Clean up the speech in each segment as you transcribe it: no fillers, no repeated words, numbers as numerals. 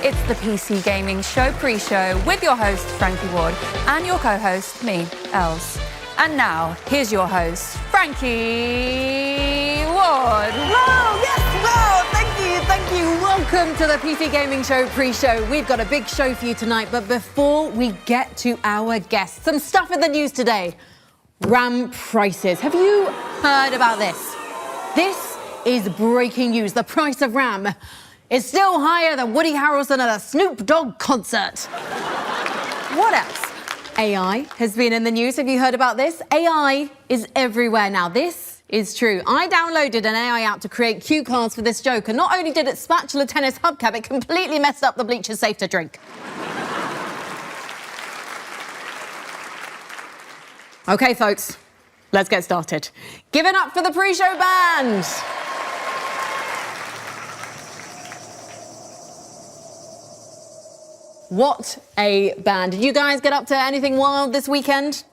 It's the PC Gaming Show pre-show with your host, Frankie Ward, and your co-host, me, Els. And now, here's your host, Frankie Ward. Whoa, yes, whoa, thank you. Welcome to the PC Gaming Show pre-show. We've got a big show for you tonight, but before we get to our guests, some stuff in the news today. RAM prices. Have you heard about this? This is breaking news. The price of RAM is still higher than Woody Harrelson at a Snoop Dogg concert. What else? AI has been in the news. Have you heard about this? AI is everywhere now. This is true. I downloaded an AI app to create cue cards for this joke, and not only did it spatula tennis hubcap, it completely messed up the bleachers safe to drink. Okay, folks, let's get started. Give it up for the pre-show band. What a band. Did you guys get up to anything wild this weekend?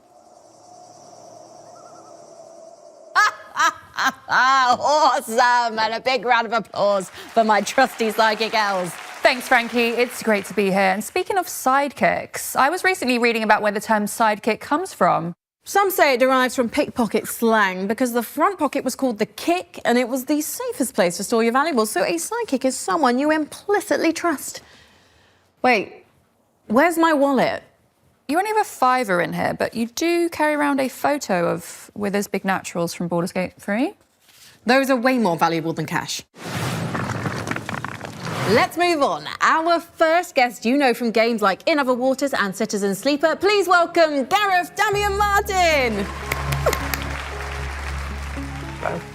Awesome! And a big round of applause for my trusty psychic Els. Thanks, Frankie. It's great to be here. And speaking of sidekicks, I was recently reading about where the term sidekick comes from. Some say it derives from pickpocket slang because the front pocket was called the kick and it was the safest place to store your valuables. So a sidekick is someone you implicitly trust. Wait, where's my wallet? You only have a $5 in here, but you do carry around a photo of Withers Big Naturals from Baldur's Gate 3. Those are way more valuable than cash. Let's move on. Our first guest you know from games like In Other Waters and Citizen Sleeper. Please welcome Gareth Damian Martin.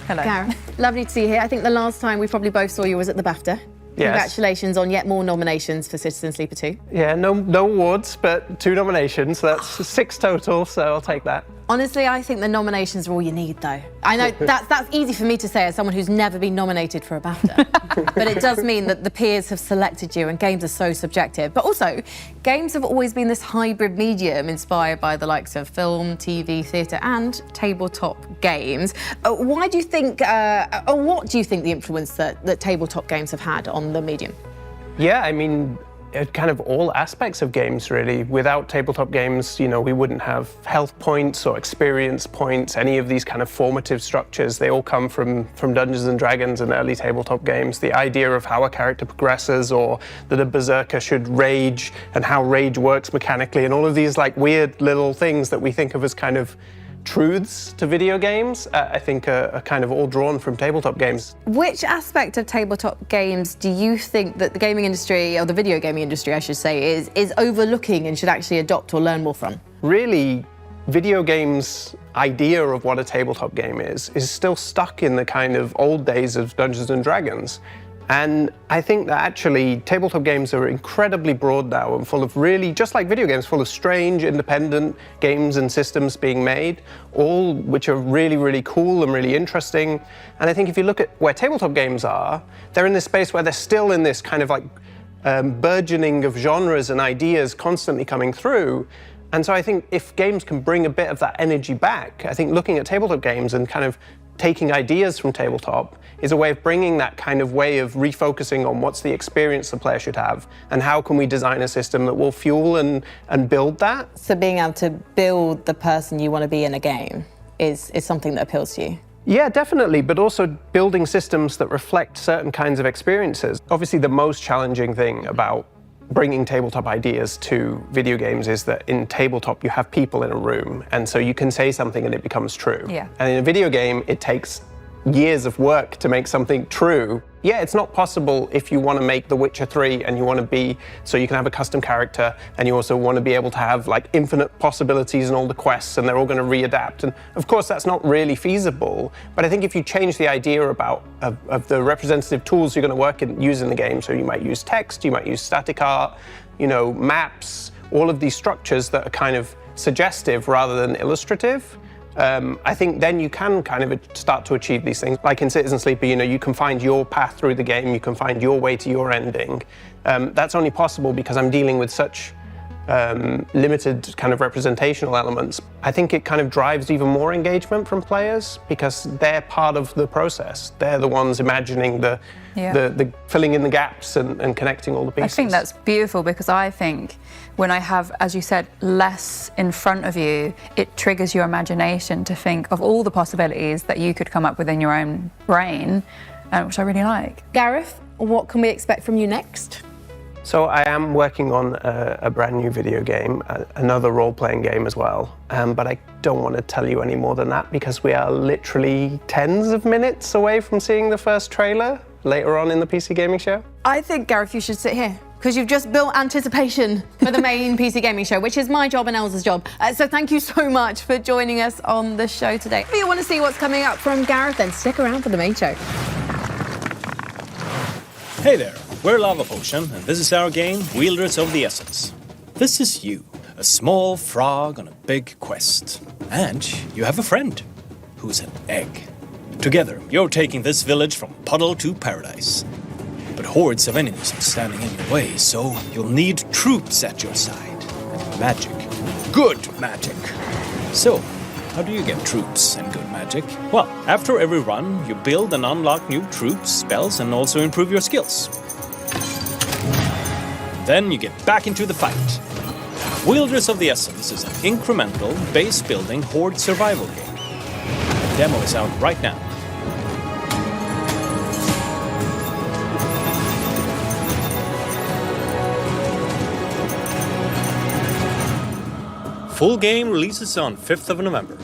Hello. Gareth, lovely to see you here. I think the last time we probably both saw you was at the BAFTA. Yes. Congratulations on yet more nominations for Citizen Sleeper 2. Yeah, no awards, but 2 nominations. So that's 6 total, so I'll take that. Honestly, I think the nominations are all you need, though. I know that's easy for me to say as someone who's never been nominated for a BAFTA. But it does mean that the peers have selected you, and games are so subjective. But also, games have always been this hybrid medium inspired by the likes of film, TV, theatre, and tabletop games. Why do you think, or what do you think the influence that tabletop games have had on the medium? Yeah, I mean, kind of all aspects of games, really. Without tabletop games, you know, we wouldn't have health points or experience points, any of these kind of formative structures. They all come from Dungeons and Dragons and early tabletop games. The idea of how a character progresses, or that a berserker should rage, and how rage works mechanically, and all of these like weird little things that we think of as kind of truths to video games, I think are kind of all drawn from tabletop games. Which aspect of tabletop games do you think that the gaming industry, or the video gaming industry, I should say, is overlooking and should actually adopt or learn more from? Really, video games' idea of what a tabletop game is still stuck in the kind of old days of Dungeons and Dragons. And I think that actually tabletop games are incredibly broad now and full of really, just like video games, full of strange, independent games and systems being made, all which are really, really cool and really interesting. And I think if you look at where tabletop games are, they're in this space where they're still in this kind of like burgeoning of genres and ideas constantly coming through. And so I think if games can bring a bit of that energy back, I think looking at tabletop games and kind of taking ideas from tabletop is a way of bringing that kind of way of refocusing on what's the experience the player should have, and how can we design a system that will fuel and build that. So being able to build the person you want to be in a game is something that appeals to you? Yeah, definitely, but also building systems that reflect certain kinds of experiences. Obviously, the most challenging thing about bringing tabletop ideas to video games is that in tabletop you have people in a room, and so you can say something and it becomes true. Yeah. And in a video game it takes years of work to make something true. Yeah, it's not possible if you want to make The Witcher 3 and you want to be, so you can have a custom character and you also want to be able to have like infinite possibilities and all the quests and they're all going to readapt. And of course that's not really feasible, but I think if you change the idea of the representative tools you're going to use in the game, so you might use text, you might use static art, you know, maps, all of these structures that are kind of suggestive rather than illustrative, I think then you can kind of start to achieve these things. Like in Citizen Sleeper, you know, you can find your path through the game, you can find your way to your ending. That's only possible because I'm dealing with such limited kind of representational elements, I think it kind of drives even more engagement from players because they're part of the process. They're the ones imagining the filling in the gaps and connecting all the pieces. I think that's beautiful because I think when I have, as you said, less in front of you, it triggers your imagination to think of all the possibilities that you could come up with in your own brain, which I really like. Gareth, what can we expect from you next? So I am working on a brand new video game, another role-playing game as well, but I don't want to tell you any more than that because we are literally tens of minutes away from seeing the first trailer later on in the PC Gaming Show. I think, Gareth, you should sit here because you've just built anticipation for the main PC Gaming Show, which is my job and Elsa's job. So thank you so much for joining us on the show today. If you want to see what's coming up from Gareth, then stick around for the main show. Hey there, we're Lava Potion, and this is our game, Wielders of the Essence. This is you, a small frog on a big quest. And you have a friend, who's an egg. Together, you're taking this village from puddle to paradise. But hordes of enemies are standing in your way, so you'll need troops at your side. And magic. Good magic. So, how do you get troops and good magic? Well, after every run, you build and unlock new troops, spells, and also improve your skills. Then you get back into the fight. Wielders of the Essence is an incremental, base-building horde survival game. The demo is out right now. Full game releases on 5th of November.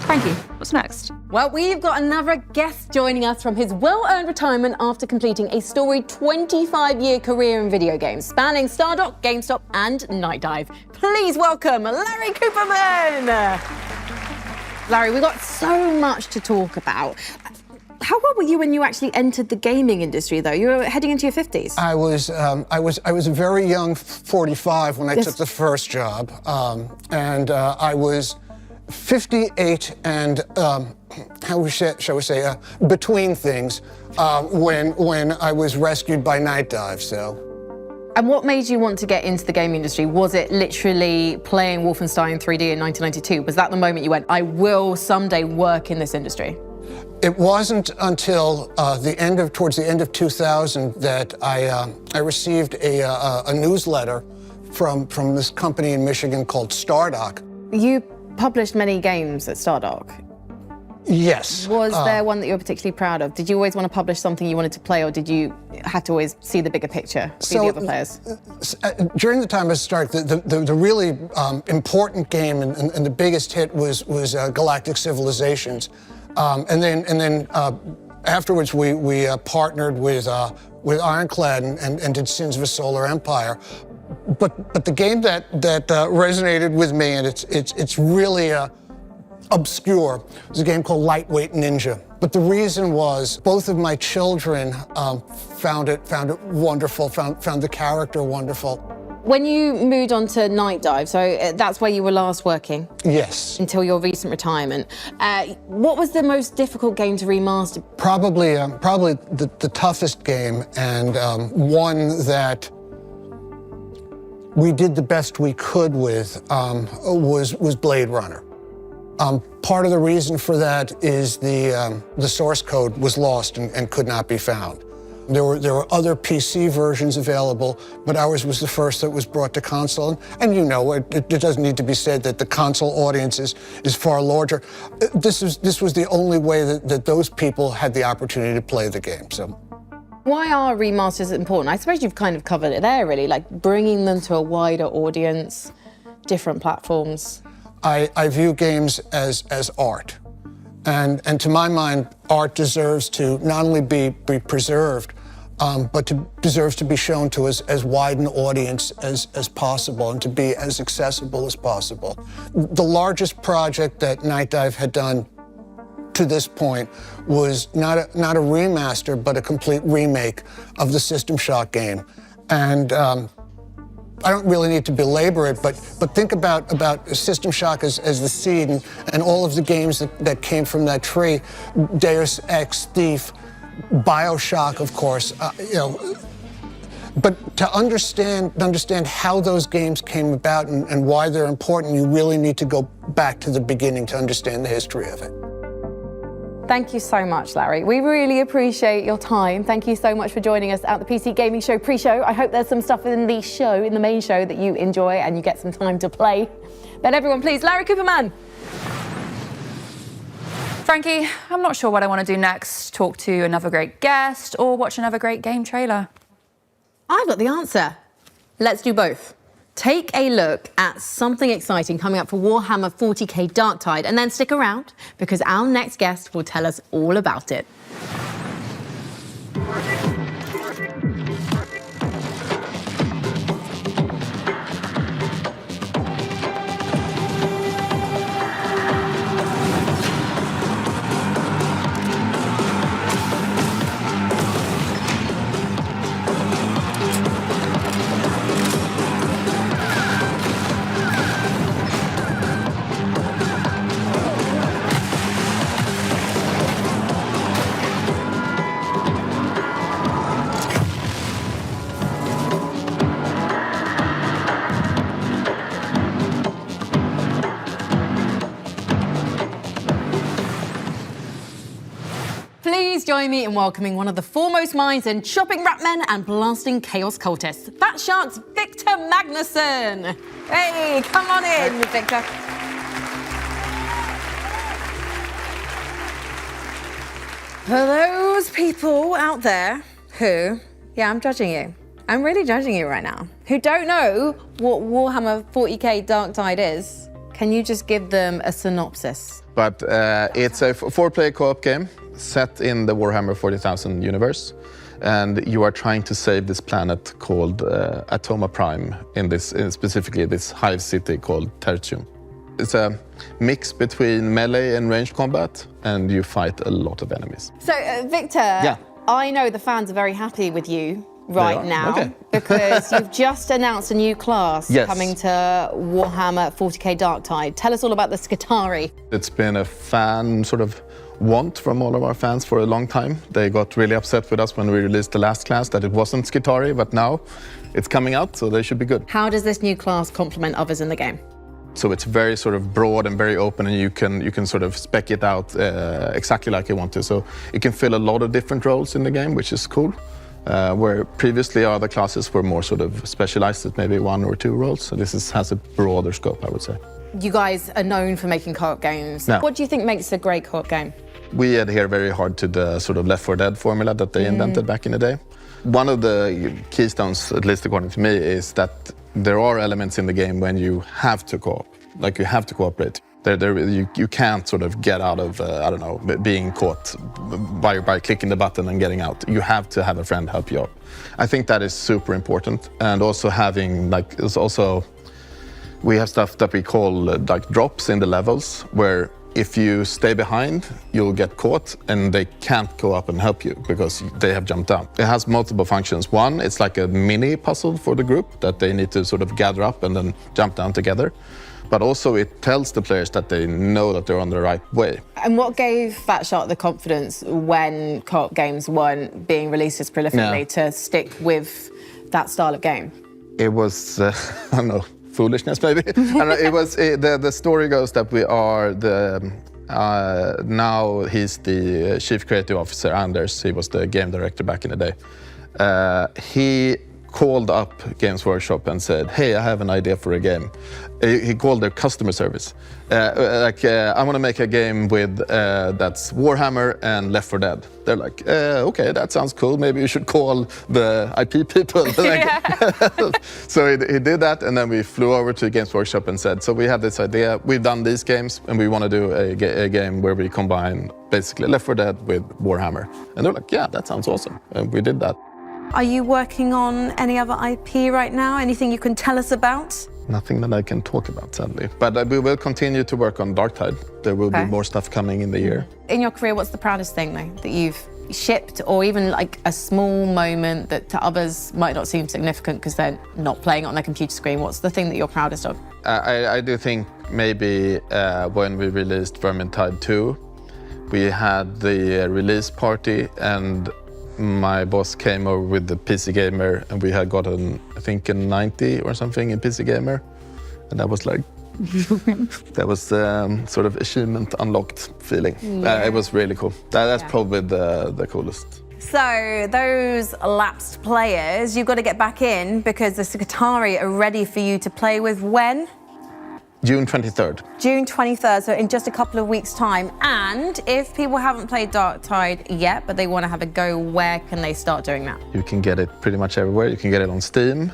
Frankie, what's next? Well, we've got another guest joining us from his well-earned retirement after completing a storied 25-year career in video games, spanning Stardock, GameStop, and Night Dive. Please welcome Larry Cooperman! Larry, we've got so much to talk about. How old were you when you actually entered the gaming industry, though? You were heading into your 50s. I was a very young 45 when I took the first job, and I was 58 and shall we say between things when I was rescued by Night Dive. So. And what made you want to get into the gaming industry? Was it literally playing Wolfenstein 3D in 1992? Was that the moment you went, I will someday work in this industry? It wasn't until towards the end of 2000 that I received a newsletter from this company in Michigan called Stardock. You published many games at Stardock. Yes. Was there one that you were particularly proud of? Did you always want to publish something you wanted to play, or did you have to always see the bigger picture, see the other players? During the time I started, the really important game and the biggest hit was Galactic Civilizations. And then afterwards, we partnered with Ironclad and did Sins of a Solar Empire. But the game that resonated with me, and it's really obscure, was a game called Lightweight Ninja. But the reason was both of my children found it wonderful, found the character wonderful. When you moved on to Night Dive, so that's where you were last working? Yes. Until your recent retirement. What was the most difficult game to remaster? Probably the toughest game, and one that we did the best we could with was Blade Runner. Part of the reason for that is the source code was lost and could not be found. There were other PC versions available, but ours was the first that was brought to console. And you know, it doesn't need to be said that the console audience is far larger. This was the only way that those people had the opportunity to play the game. So. Why are remasters important? I suppose you've kind of covered it there, really, like bringing them to a wider audience, different platforms. I view games as art. And to my mind, art deserves to not only be preserved, but deserves to be shown to as wide an audience as possible and to be as accessible as possible. The largest project that Night Dive had done to this point was not a remaster, but a complete remake of the System Shock game. And I don't really need to belabor it, but think about System Shock as the seed and all of the games that came from that tree, Deus Ex, Thief, BioShock, of course, but to understand how those games came about and why they're important, you really need to go back to the beginning to understand the history of it. Thank you so much, Larry. We really appreciate your time. Thank you so much for joining us at the PC Gaming Show pre-show. I hope there's some stuff in the main show that you enjoy and you get some time to play. Then everyone, please, Larry Cooperman. Frankie, I'm not sure what I want to do next. Talk to another great guest or watch another great game trailer. I've got the answer. Let's do both. Take a look at something exciting coming up for Warhammer 40k Darktide, and then stick around because our next guest will tell us all about it. Please join me in welcoming one of the foremost minds in chopping rat men and blasting chaos cultists, Fat Shark's Victor Magnuson. Hey, come on in, Victor. For those people out there who, yeah, I'm judging you. I'm really judging you right now. Who don't know what Warhammer 40k Darktide is, can you just give them a synopsis? But it's a four-player co-op game set in the Warhammer 40,000 universe, and you are trying to save this planet called Atoma Prime, specifically this hive city called Tertium. It's a mix between melee and ranged combat, and you fight a lot of enemies. So, Victor, yeah. I know the fans are very happy with you right now okay. because you've just announced a new class Yes. coming to Warhammer 40k Darktide. Tell us all about the Skitarii. It's been a fan sort of want from all of our fans for a long time. They got really upset with us when we released the last class that it wasn't Skitarii, but now it's coming out, so they should be good. How does this new class complement others in the game? So it's very sort of broad and very open, and you can sort of spec it out exactly like you want to. So you can fill a lot of different roles in the game, which is cool. Where previously other classes were more sort of specialized at maybe one or two roles. So this has a broader scope, I would say. You guys are known for making co-op games. No. What do you think makes a great co-op game? We adhere very hard to the sort of Left 4 Dead formula that they invented back in the day. One of the keystones, at least according to me, is that there are elements in the game when you have to co-op, like you have to cooperate. You can't sort of get out of, I don't know, being caught by clicking the button and getting out. You have to have a friend help you out. I think that is super important. And also having, like, we have stuff that we call like drops in the levels, where if you stay behind, you'll get caught and they can't go up and help you because they have jumped down. It has multiple functions. One, it's like a mini puzzle for the group that they need to sort of gather up and then jump down together. But also it tells the players that they know that they're on the right way. And what gave Fat Shark the confidence when co-op games weren't being released as prolifically to stick with that style of game? It was, I don't know, foolishness maybe. It was the story goes that we are now he's the chief creative officer, Anders. He was the game director back in the day. He called up Games Workshop and said, "Hey, I have an idea for a game." He called their customer service. I want to make a game with that's Warhammer and Left 4 Dead. They're like, okay, that sounds cool. Maybe you should call the IP people. So he did that, and then we flew over to Games Workshop and said, so we have this idea. We've done these games, and we want to do a game where we combine basically Left 4 Dead with Warhammer. And they're like, yeah, that sounds awesome. And we did that. Are you working on any other IP right now? Anything you can tell us about? Nothing that I can talk about, sadly. But we will continue to work on Darktide. There will be more stuff coming in the year. In your career, what's the proudest thing, though, that you've shipped, or even like a small moment that to others might not seem significant because they're not playing it on their computer screen? What's the thing that you're proudest of? I do think maybe when we released Vermintide 2, We had the release party, and my boss came over with the PC Gamer, and we had gotten, I think, a 90 or something in PC Gamer. And that was like, that was sort of achievement unlocked feeling. It was really cool. That's probably the coolest. So those lapsed players, you've got to get back in because the Secretari are ready for you to play with when? June 23rd. June 23rd, so in just a couple of weeks' time. And if people haven't played Dark Tide yet, but they want to have a go, where can they start doing that? You can get it pretty much everywhere. You can get it on Steam,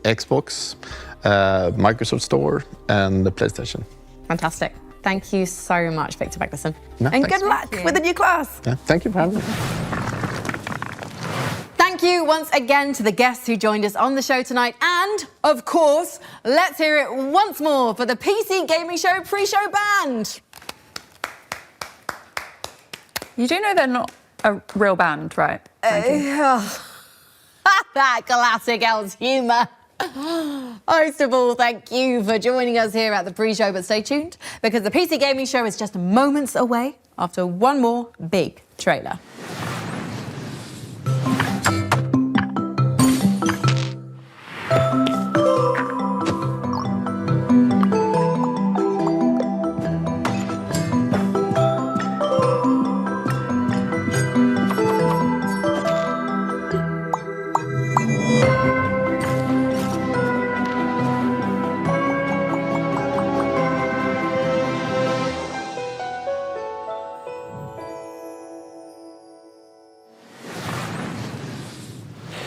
Xbox, Microsoft Store, and the PlayStation. Fantastic. Thank you so much, Victor Magnusson. No, and thanks. good luck with the new class. Yeah, thank you for having me. Thank you once again to the guests who joined us on the show tonight. And, of course, let's hear it once more for the PC Gaming Show pre-show band. You do know they're not a real band, right? That classic Elle's humour. Most of all, thank you for joining us here at the pre-show, but stay tuned because the PC Gaming Show is just moments away after one more big trailer.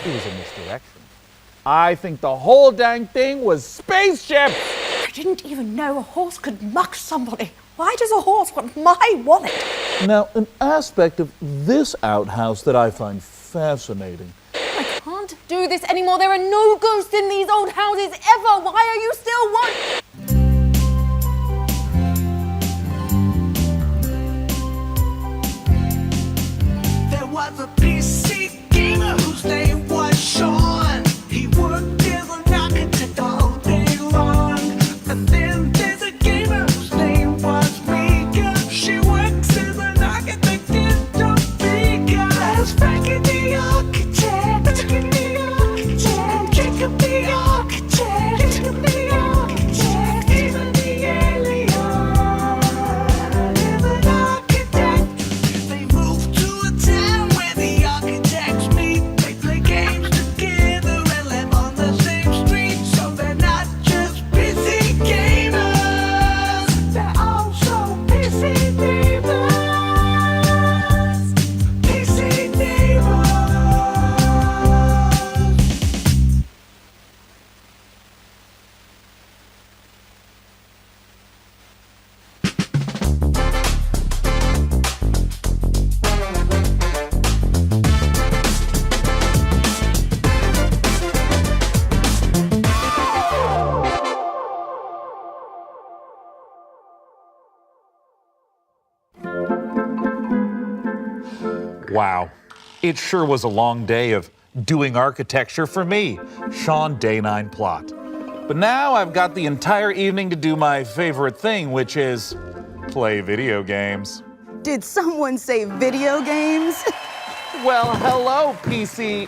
It was a misdirection. I think the whole dang thing was spaceships! I didn't even know a horse could muck somebody. Why does a horse want my wallet? Now, an aspect of this outhouse that I find fascinating. I can't do this anymore. There are no ghosts in these old houses ever. Why are you still There was a PC gamer whose name was Sean. He worked as an architect all day long. And then there's a gamer whose name was Mica. She works as an architect in Topeka. There's Frankie the architect, and Jacob the architect, even the alien is an architect. They moved to a town where the architects meet. They play games together and live on the same street. So they're not just busy gamers, they're also busy neighbors. Busy neighbors. Wow, it sure was a long day of doing architecture for me, Sean Plott. But now I've got the entire evening to do my favorite thing, which is play video games. Did someone say video games? Well, hello, PC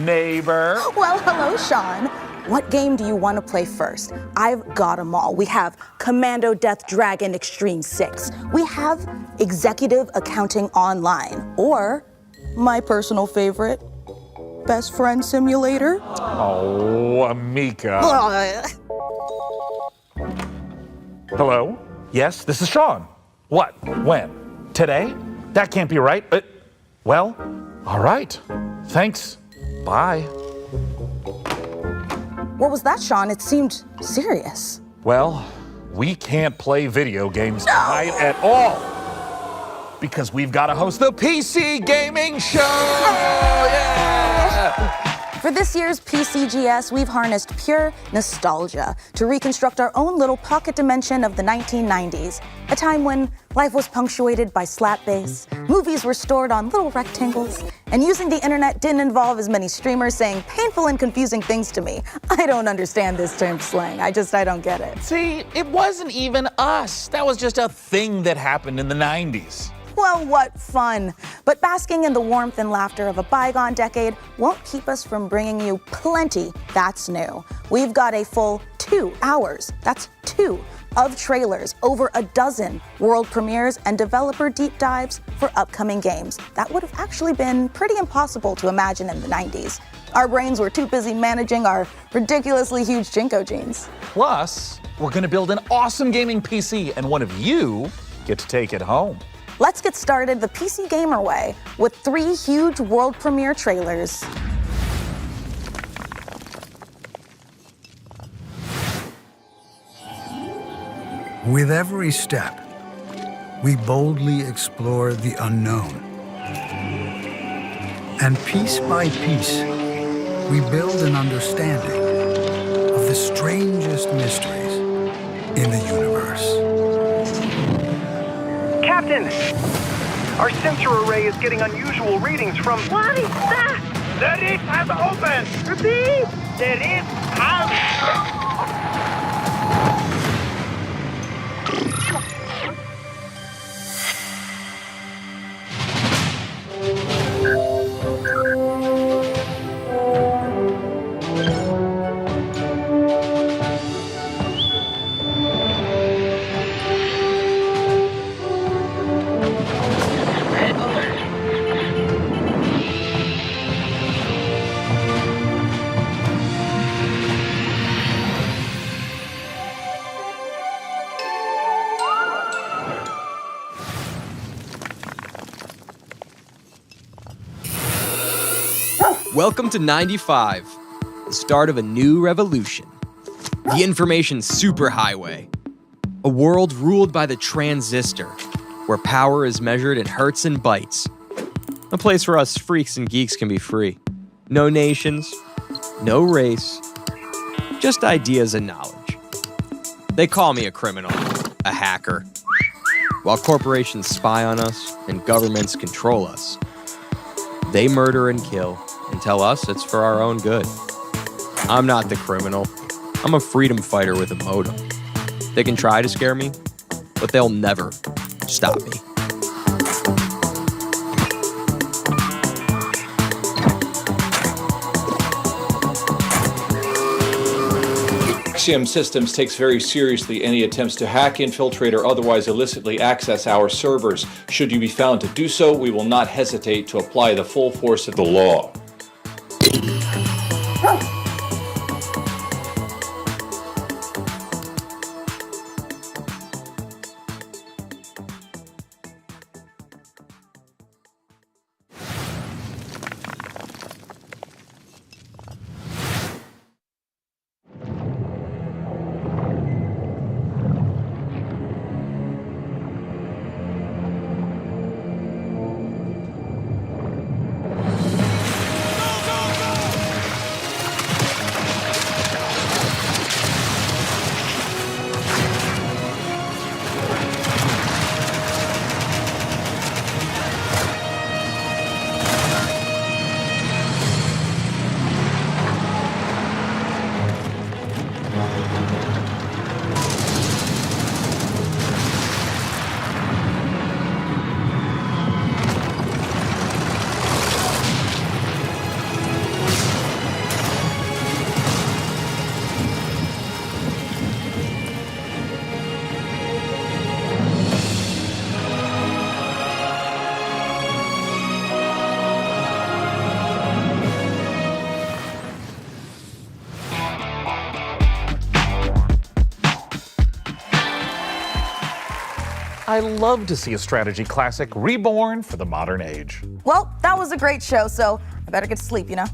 neighbor. Well, hello, Sean. What game do you want to play first? I've got them all. We have Commando Death Dragon Extreme 6. We have Executive Accounting Online. Or, my personal favorite, Best Friend Simulator. Oh, Mica. Hello? Yes, this is Sean. What? When? Today? That can't be right. Well, all right. Thanks. Bye. What was that, Sean? It seemed serious. Well, we can't play video games tonight at all because we've got to host the PC Gaming Show! Yeah! For this year's PCGS, we've harnessed pure nostalgia to reconstruct our own little pocket dimension of the 1990s, a time when life was punctuated by slap bass, movies were stored on little rectangles, and using the internet didn't involve as many streamers saying painful and confusing things to me. I don't understand this term slang. I don't get it. See, it wasn't even us. That was just a thing that happened in the 90s. Well, what fun. But basking in the warmth and laughter of a bygone decade won't keep us from bringing you plenty that's new. We've got a full 2 hours, that's 2, of trailers, over a dozen world premieres and developer deep dives for upcoming games. That would have actually been pretty impossible to imagine in the 90s. Our brains were too busy managing our ridiculously huge Jinko jeans. Plus, we're gonna build an awesome gaming PC, and one of you get to take it home. Let's get started the PC Gamer way with 3 huge world premiere trailers. With every step, we boldly explore the unknown. And piece by piece, we build an understanding of the strangest mysteries in the universe. Captain! Our sensor array is getting unusual readings from... What is that? The rift has opened! Repeat! The rift has... Welcome to 95, the start of a new revolution. The information superhighway. A world ruled by the transistor, where power is measured in hertz and bytes. A place where us freaks and geeks can be free. No nations, no race, just ideas and knowledge. They call me a criminal, a hacker. While corporations spy on us and governments control us, they murder and kill and tell us it's for our own good. I'm not the criminal. I'm a freedom fighter with a modem. They can try to scare me, but they'll never stop me. Axiom Systems takes very seriously any attempts to hack, infiltrate, or otherwise illicitly access our servers. Should you be found to do so, we will not hesitate to apply the full force of the law. I love to see a strategy classic reborn for the modern age. Well, that was a great show, so I better get to sleep, you know?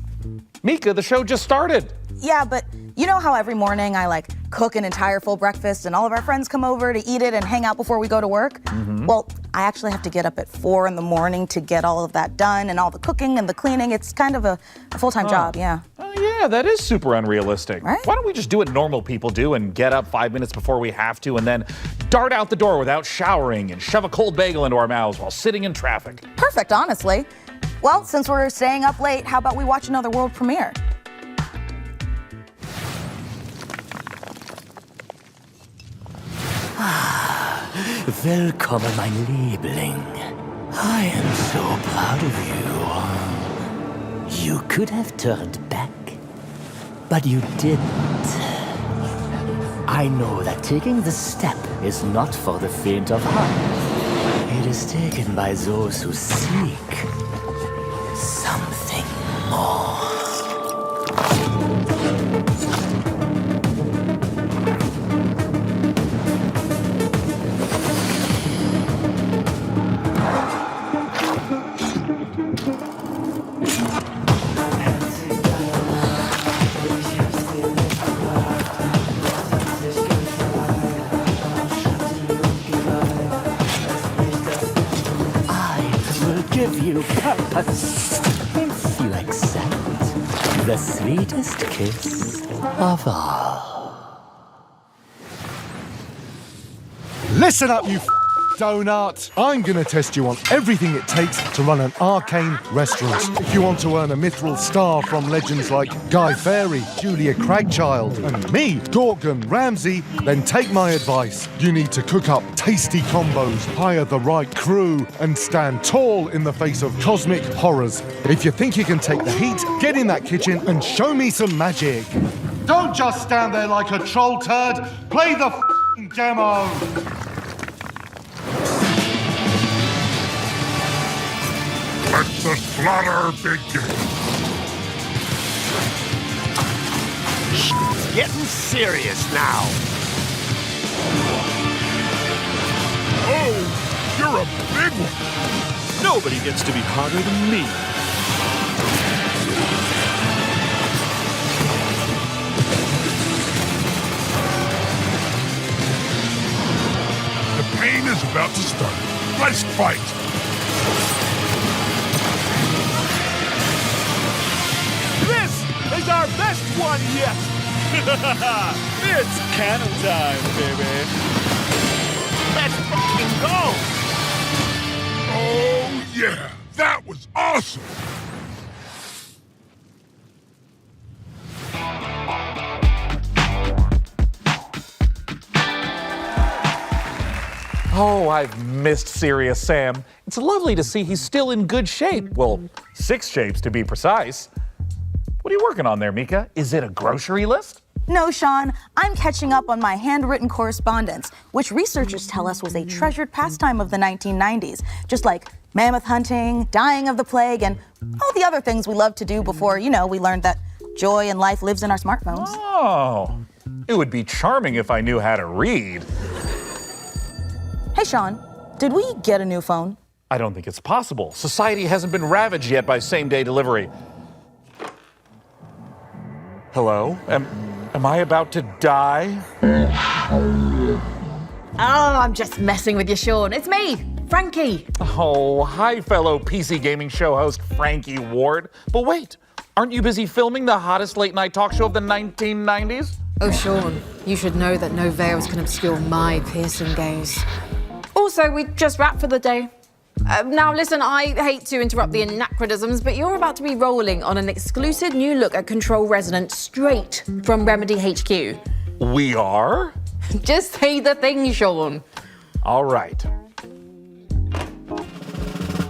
Mica, the show just started. Yeah, but You know how every morning I like cook an entire full breakfast and all of our friends come over to eat it and hang out before we go to work? Well, I actually have to get up at 4 in the morning to get all of that done and all the cooking and the cleaning. It's kind of a full-time job, yeah. Oh, yeah, that is super unrealistic. Right? Why don't we just do what normal people do and get up 5 minutes before we have to and then dart out the door without showering and shove a cold bagel into our mouths while sitting in traffic? Perfect, honestly. Well, since we're staying up late, how about we watch another world premiere? Willkommen, mein Liebling. I am so proud of you. You could have turned back, but you didn't. I know that taking the step is not for the faint of heart. It is taken by those who seek something more. Give you purpose. If you accept the sweetest kiss of all. Listen up, you donut. I'm gonna test you on everything it takes to run an arcane restaurant. If you want to earn a mithril star from legends like Guy Fawkes, Julia Cragchild, and me, Gorgon Ramsay, then take my advice. You need to cook up tasty combos, hire the right crew, and stand tall in the face of cosmic horrors. If you think you can take the heat, get in that kitchen and show me some magic. Don't just stand there like a troll turd. Play the f***ing demo. Let the slaughter begin. It's getting serious now. Oh, you're a big one. Nobody gets to be hotter than me. The pain is about to start. Let's fight. This is our best one yet. It's cannon time, baby. Let's fucking go. Oh, yeah. That was awesome. Oh, I've missed Serious Sam. It's lovely to see he's still in good shape. Well, 6 shapes to be precise. What are you working on there, Mica? Is it a grocery list? No, Sean, I'm catching up on my handwritten correspondence, which researchers tell us was a treasured pastime of the 1990s, just like mammoth hunting, dying of the plague, and all the other things we loved to do before, we learned that joy in life lives in our smartphones. Oh, it would be charming if I knew how to read. Hey, Sean, did we get a new phone? I don't think it's possible. Society hasn't been ravaged yet by same-day delivery. Hello? Am I about to die? Oh, I'm just messing with you, Sean. It's me, Frankie. Oh, hi, fellow PC gaming show host Frankie Ward. But wait, aren't you busy filming the hottest late-night talk show of the 1990s? Oh, Sean, you should know that no veils can obscure my piercing gaze. Also, we just wrapped for the day. Now, listen, I hate to interrupt the anachronisms, but you're about to be rolling on an exclusive new look at Control Resonant straight from Remedy HQ. We are? Just say the thing, Sean. All right.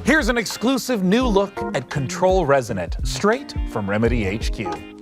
Here's an exclusive new look at Control Resonant, straight from Remedy HQ.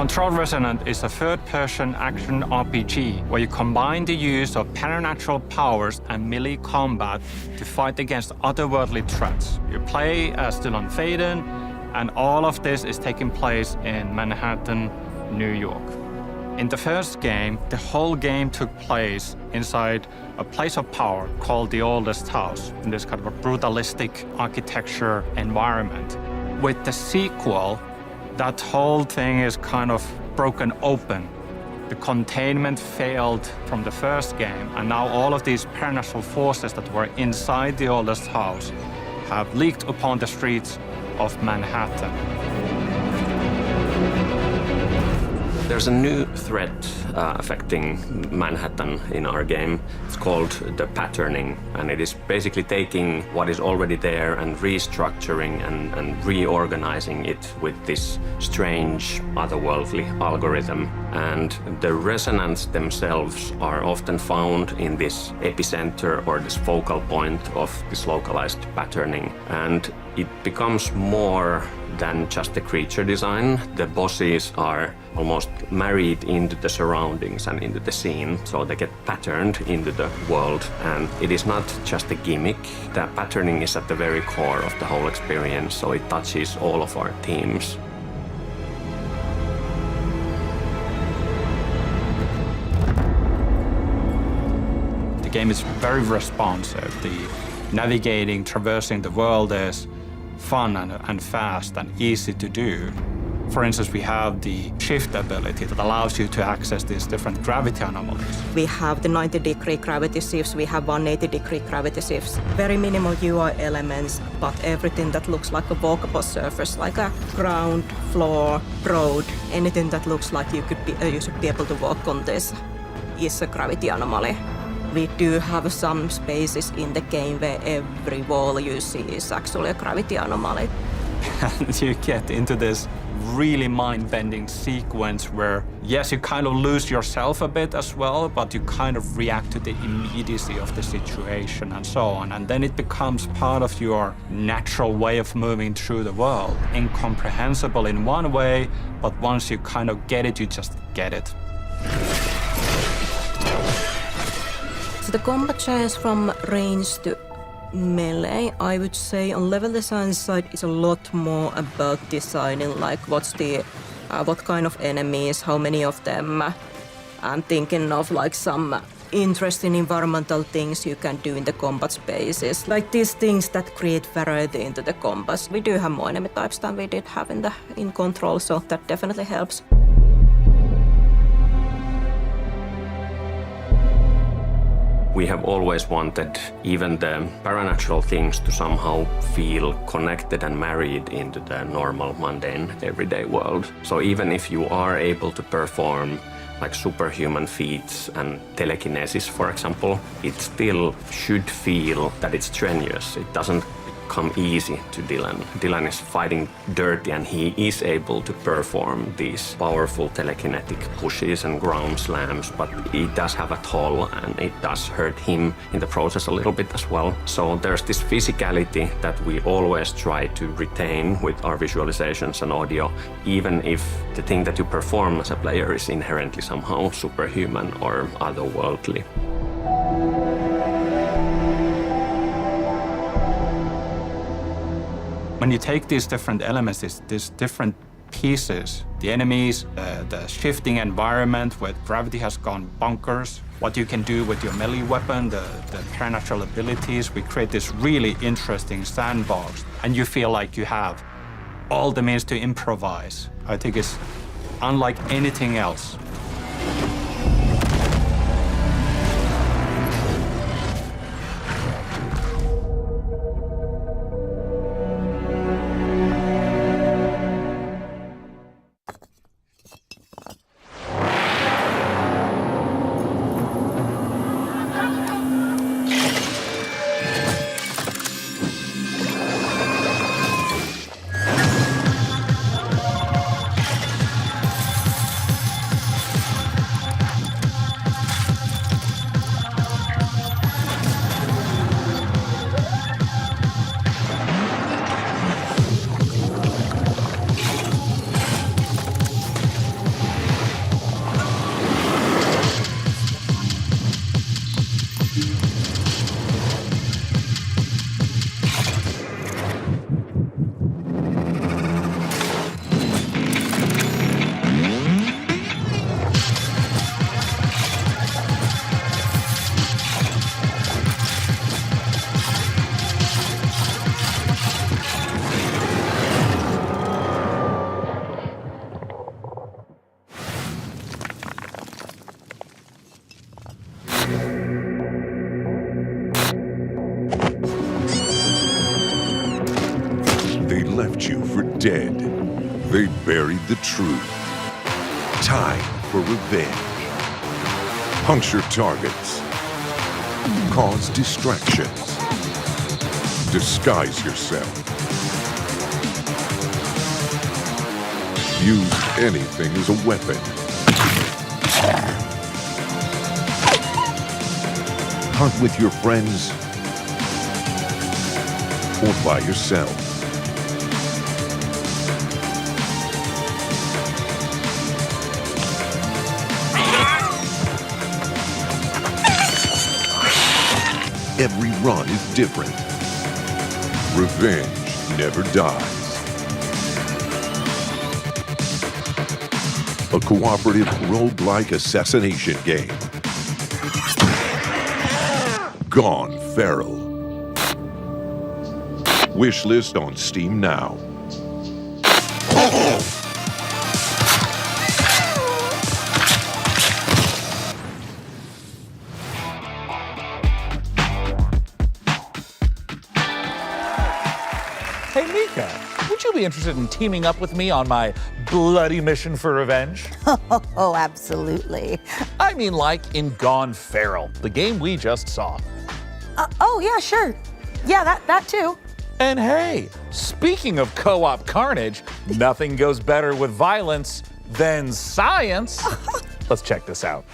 Control Resonant is a third-person action RPG where you combine the use of paranatural powers and melee combat to fight against otherworldly threats. You play as Dylan Faden, and all of this is taking place in Manhattan, New York. In the first game, the whole game took place inside a place of power called the Oldest House, in this kind of a brutalistic architecture environment. With the sequel, that whole thing is kind of broken open. The containment failed from the first game, and now all of these paranatural forces that were inside the Oldest House have leaked upon the streets of Manhattan. There's a new threat affecting Manhattan in our game. It's called the patterning, and it is basically taking what is already there and restructuring and reorganizing it with this strange, otherworldly algorithm. And the resonants themselves are often found in this epicenter or this focal point of this localized patterning. And it becomes more than just the creature design. The bosses are almost married into the surroundings and into the scene, so they get patterned into the world. And it is not just a gimmick. The patterning is at the very core of the whole experience, so it touches all of our themes. The game is very responsive. The navigating, traversing the world is fun and fast and easy to do. For instance, we have the shift ability that allows you to access these different gravity anomalies. We have the 90-degree gravity shifts, we have 180-degree gravity shifts. Very minimal UI elements, but everything that looks like a walkable surface, like a ground, floor, road, anything that looks like you should be able to walk on this is a gravity anomaly. We do have some spaces in the game where every wall you see is actually a gravity anomaly. And you get into this really mind-bending sequence where, yes, you kind of lose yourself a bit as well, but you kind of react to the immediacy of the situation and so on. And then it becomes part of your natural way of moving through the world. Incomprehensible in one way, but once you kind of get it, you just get it. So the combat changes from range to melee. I would say on level design side it's a lot more about designing like what's the what kind of enemies, how many of them. I'm thinking of like some interesting environmental things you can do in the combat spaces, like these things that create variety into the combats. We do have more enemy types than we did have in Control, so that definitely helps. We have always wanted even the paranatural things to somehow feel connected and married into the normal, mundane, everyday world. So even if you are able to perform like superhuman feats and telekinesis, for example, it still should feel that it's strenuous. It doesn't come easy to Dylan. Dylan is fighting dirty and he is able to perform these powerful telekinetic pushes and ground slams, but it does have a toll and it does hurt him in the process a little bit as well. So there's this physicality that we always try to retain with our visualizations and audio, even if the thing that you perform as a player is inherently somehow superhuman or otherworldly. When you take these different elements, these different pieces, the enemies, the shifting environment where gravity has gone bonkers, what you can do with your melee weapon, the paranatural abilities, we create this really interesting sandbox. And you feel like you have all the means to improvise. I think it's unlike anything else. dead. They buried the truth. Time for revenge. Puncture targets. Cause distractions. Disguise yourself. Use anything as a weapon. Hunt with your friends or by yourself. Every run is different. Revenge never dies. A cooperative roguelike assassination game. Gone Feral. Wishlist on Steam now. Hey, Mica, would you be interested in teaming up with me on my bloody mission for revenge? Oh, absolutely. I mean, like in Gone Feral, the game we just saw. Oh, yeah, sure. Yeah, that too. And hey, speaking of co-op carnage, nothing goes better with violence than science. Let's check this out.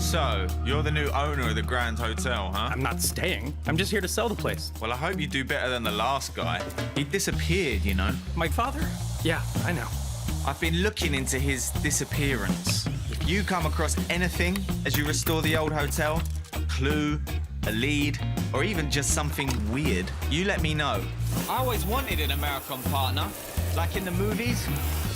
So, you're the new owner of the Grand Hotel, huh? I'm not staying. I'm just here to sell the place. Well, I hope you do better than the last guy. He disappeared, you know. My father? Yeah, I know. I've been looking into his disappearance. If you come across anything as you restore the old hotel, a clue, a lead, or even just something weird, you let me know. I always wanted an American partner, like in the movies.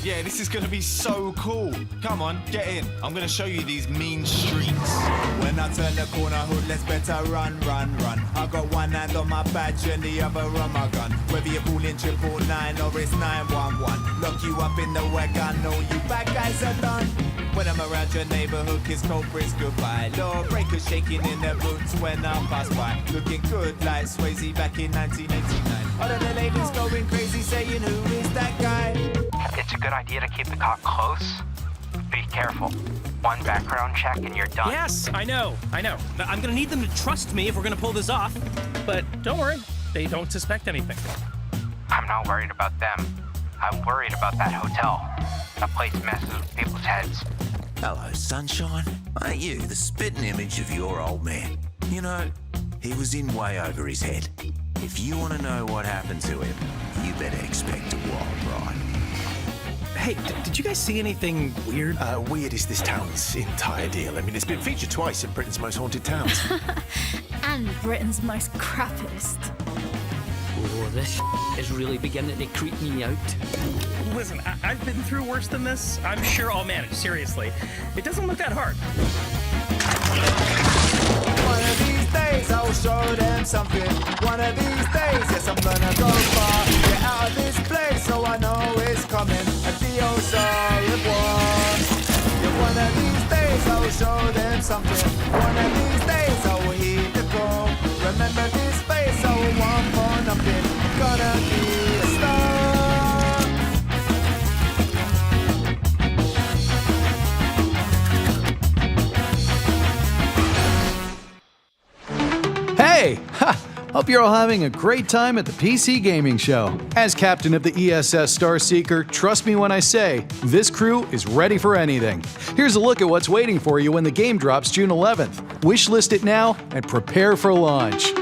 Yeah, this is gonna be so cool. Come on, get in. I'm gonna show you these mean streets. When I turn the corner, hood, let's better run, run, run. I got one hand on my badge and the other on my gun. Whether you're calling 999 or it's 911, lock you up in the wagon, know you bad guys are done. When I'm around your neighborhood, kiss culprits goodbye. Lawbreakers shaking in their boots when I pass by. Looking good like Swayze back in 1989. All of the ladies going crazy saying, who is that guy? It's a good idea to keep the cop close. Be careful. One background check and you're done. Yes, I know. I'm gonna need them to trust me if we're gonna pull this off. But don't worry, they don't suspect anything. I'm not worried about them. I'm worried about that hotel. That place messes with people's heads. Hello, sunshine. Ain't you the spitting image of your old man? You know, he was in way over his head. If you want to know what happened to him, you better expect a wild ride. Hey, did you guys see anything weird? Weird is this town's entire deal. I mean, it's been featured twice in Britain's Most Haunted Towns. And Britain's most crappiest. Oh, this is really beginning to creep me out. Listen, I've been through worse than this. I'm sure I'll manage, seriously. It doesn't look that hard. One of these days I'll show them something. One of these days, yes, I'm gonna go far. Get out of this place so I know it's coming. Adios, au revoir. Yeah, one of these days I'll show them something. One of these days I will heed the call. Remember this face, I will want for nothing. Gonna be a star. Hey! Hope you're all having a great time at the PC Gaming Show. As captain of the ESS Starseeker, trust me when I say, this crew is ready for anything. Here's a look at what's waiting for you when the game drops June 11th. Wishlist it now and prepare for launch.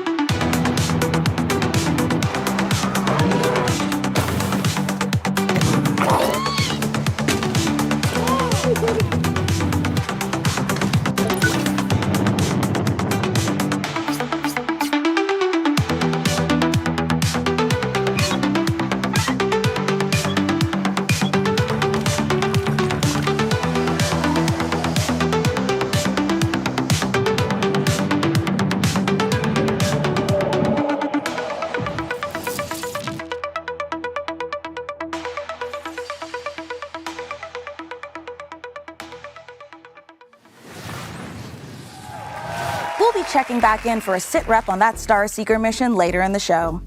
We'll be checking back in for a sit rep on that Starseeker mission later in the show.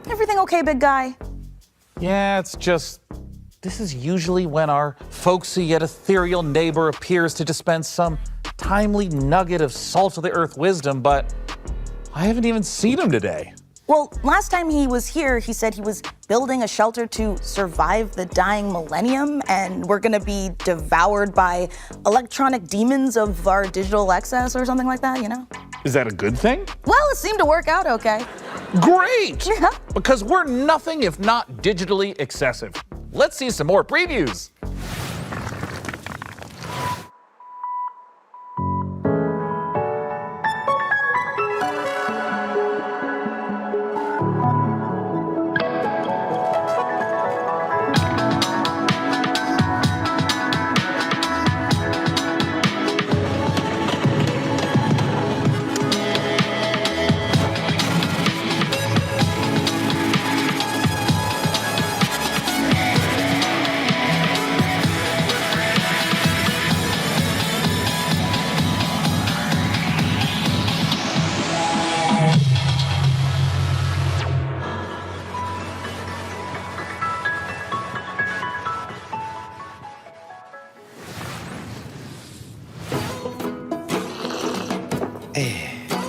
Everything okay, big guy? Yeah, it's just, this is usually when our folksy yet ethereal neighbor appears to dispense some timely nugget of salt-of-the-earth wisdom, but I haven't even seen him today. Well, last time he was here, he said he was building a shelter to survive the dying millennium, and we're gonna be devoured by electronic demons of our digital excess or something like that, you know? Is that a good thing? Well, it seemed to work out okay. Great! Yeah. Because we're nothing if not digitally excessive. Let's see some more previews.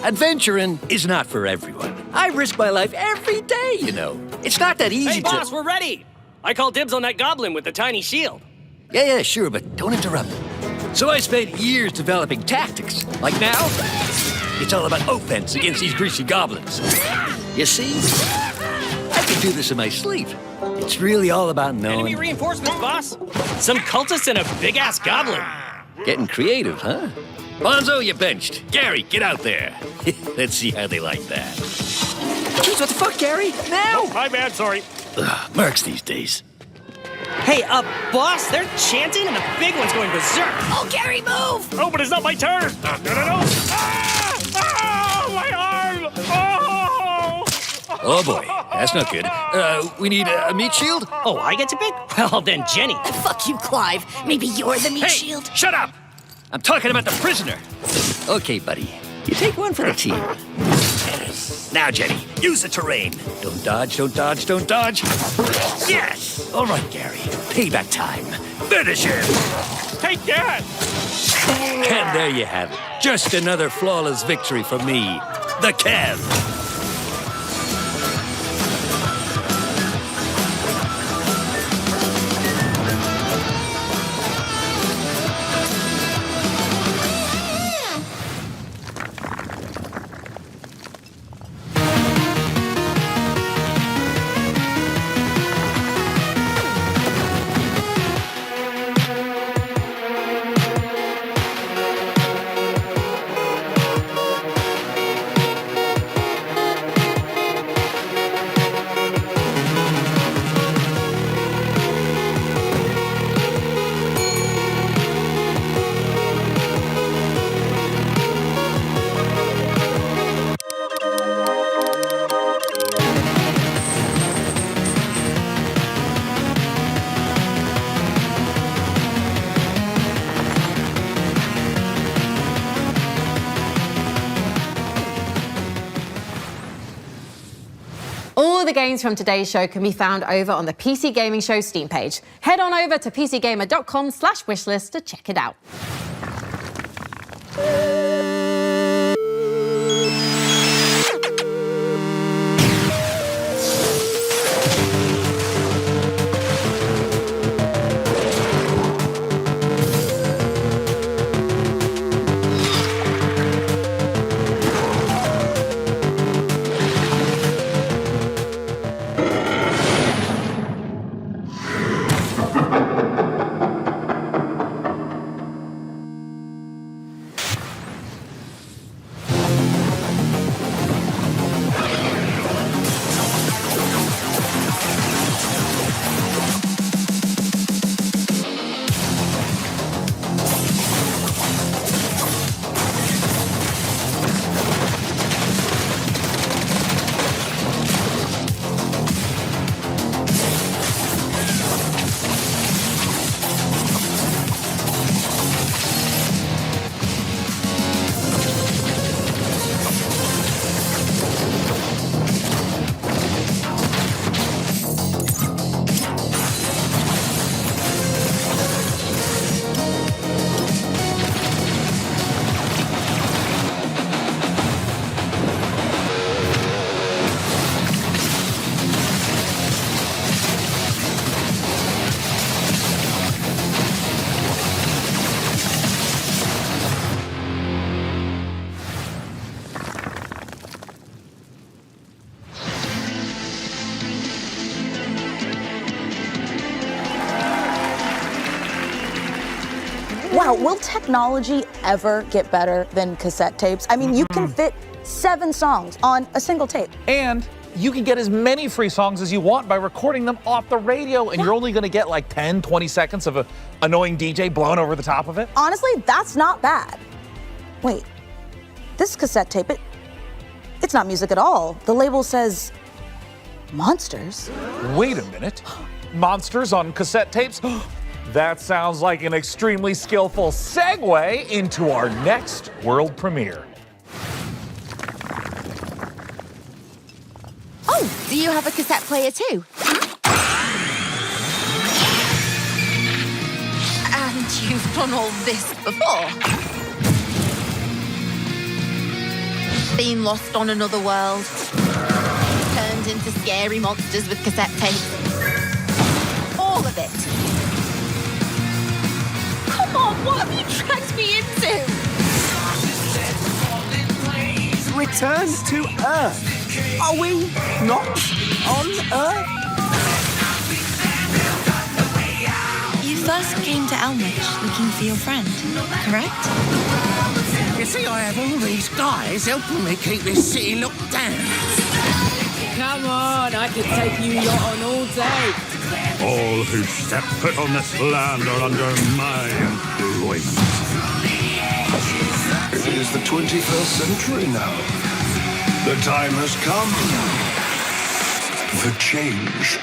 Adventuring is not for everyone. I risk my life every day, you know. It's not that easy Hey, boss, we're ready! I call dibs on that goblin with the tiny shield. Yeah, sure, but don't interrupt me. So I spent years developing tactics. Like now, it's all about offense against these greasy goblins. You see? I can do this in my sleep. It's really all about knowing... Enemy reinforcements, boss! Some cultists and a big-ass goblin. Getting creative, huh? Bonzo, you benched. Gary, get out there. Let's see how they like that. Jeez, what the fuck, Gary? Now! Oh, my bad, sorry. Mercs these days. Hey, boss, they're chanting and the big one's going berserk. Oh, Gary, move! Oh, but it's not my turn. No. Ah! Ah! My arm! Oh! Oh, boy. That's not good. We need a meat shield? Oh, I get to pick? Well, then, Jenny. Fuck you, Clive. Maybe you're the meat shield. Shut up! I'm talking about the prisoner. Okay, buddy. You take one for the team. Now, Jenny, use the terrain. Don't dodge, don't dodge, don't dodge. Yes! All right, Gary. Payback time. Finish him! Take that! And there you have it. Just another flawless victory for me, the Kev. All the games from today's show can be found over on the PC Gaming Show Steam page. Head on over to pcgamer.com/wishlist to check it out. Now, will technology ever get better than cassette tapes? I mean, you can fit 7 songs on a single tape. And you can get as many free songs as you want by recording them off the radio, and you're only going to get like 10, 20 seconds of an annoying DJ blowing over the top of it. Honestly, that's not bad. Wait, this cassette tape, it's not music at all. The label says monsters. Wait a minute. Monsters on cassette tapes? That sounds like an extremely skillful segue into our next world premiere. Oh, do you have a cassette player too? And you've done all this before? Been lost on another world? Turned into scary monsters with cassette tapes? All of it? Come on, what have you dragged me into? Return to Earth. Are we not on Earth? You first came to Elmwich looking for your friend, correct? You see, I have all these guys helping me keep this city locked down. Come on, I could take you lot on all day. All who step foot on this land are under my influence. It is the 21st century now. The time has come for change.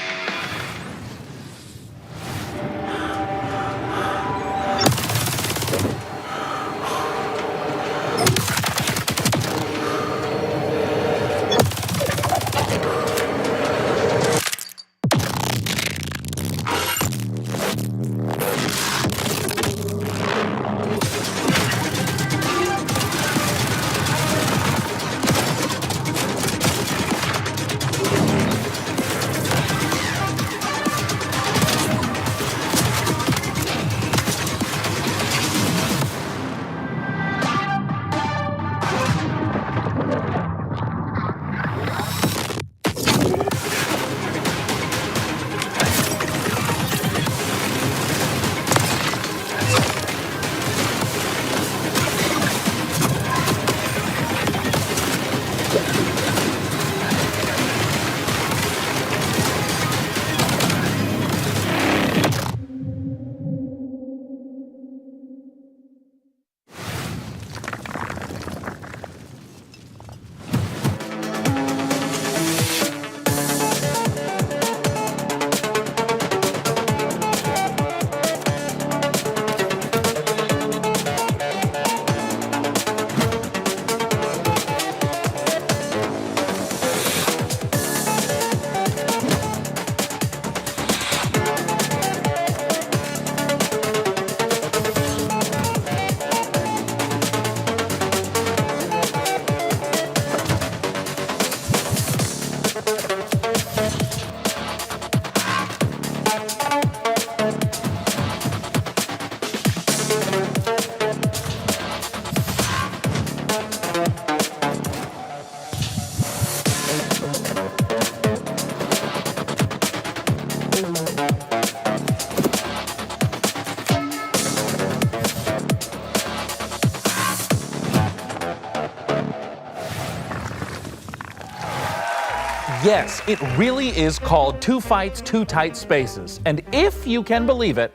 Yes, it really is called Two Fights, Two Tight Spaces. And if you can believe it,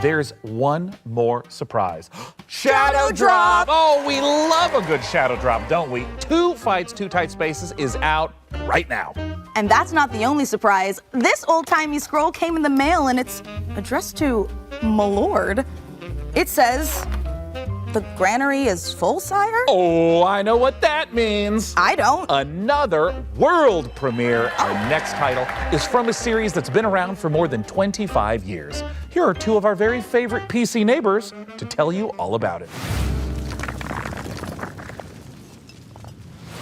there's one more surprise. Shadow Drop! Oh, we love a good Shadow Drop, don't we? Two Fights, Two Tight Spaces is out right now. And that's not the only surprise. This old-timey scroll came in the mail and it's addressed to Milord. It says, "The granary is full, sire?" Oh, I know what that means. I don't. Another world premiere. Our next title is from a series that's been around for more than 25 years. Here are two of our very favorite PC neighbors to tell you all about it.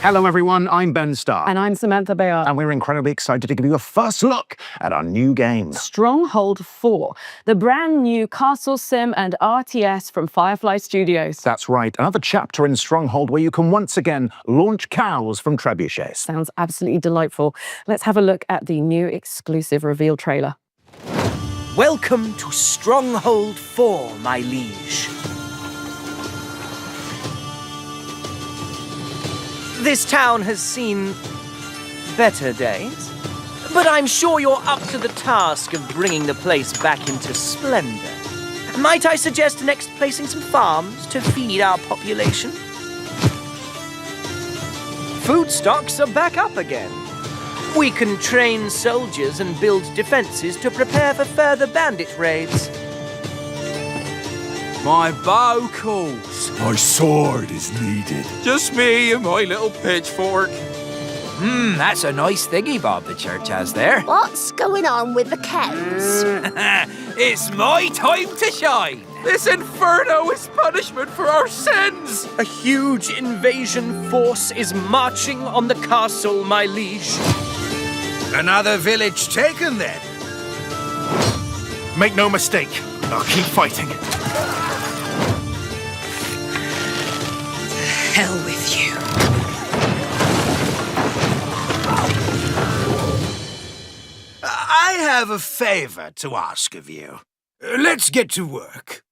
Hello everyone, I'm Ben Starr. And I'm Samantha Bayard. And we're incredibly excited to give you a first look at our new game. Stronghold 4, the brand new castle sim and RTS from Firefly Studios. That's right, another chapter in Stronghold where you can once again launch cows from trebuchets. Sounds absolutely delightful. Let's have a look at the new exclusive reveal trailer. Welcome to Stronghold 4, my liege. This town has seen better days, but I'm sure you're up to the task of bringing the place back into splendor. Might I suggest next placing some farms to feed our population? Food stocks are back up again. We can train soldiers and build defenses to prepare for further bandit raids. My bow calls. My sword is needed. Just me and my little pitchfork. That's a nice thingy bob the church has there. What's going on with the cows? It's my time to shine. This inferno is punishment for our sins. A huge invasion force is marching on the castle, my liege. Another village taken, then. Make no mistake, I'll keep fighting. Hell with you. I have a favor to ask of you. Let's get to work.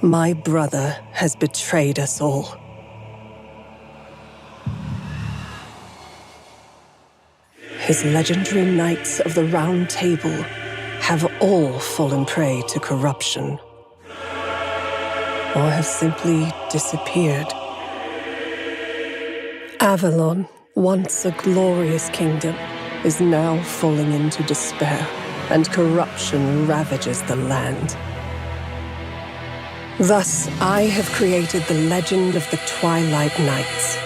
My brother has betrayed us all. His legendary Knights of the Round Table have all fallen prey to corruption, or have simply disappeared. Avalon, once a glorious kingdom, is now falling into despair, and corruption ravages the land. Thus, I have created the legend of the Twilight Knights.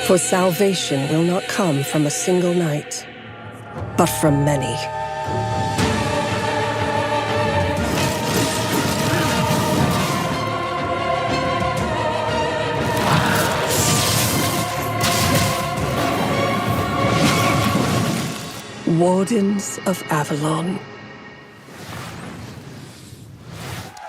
For salvation will not come from a single knight, but from many. Wardens of Avalon.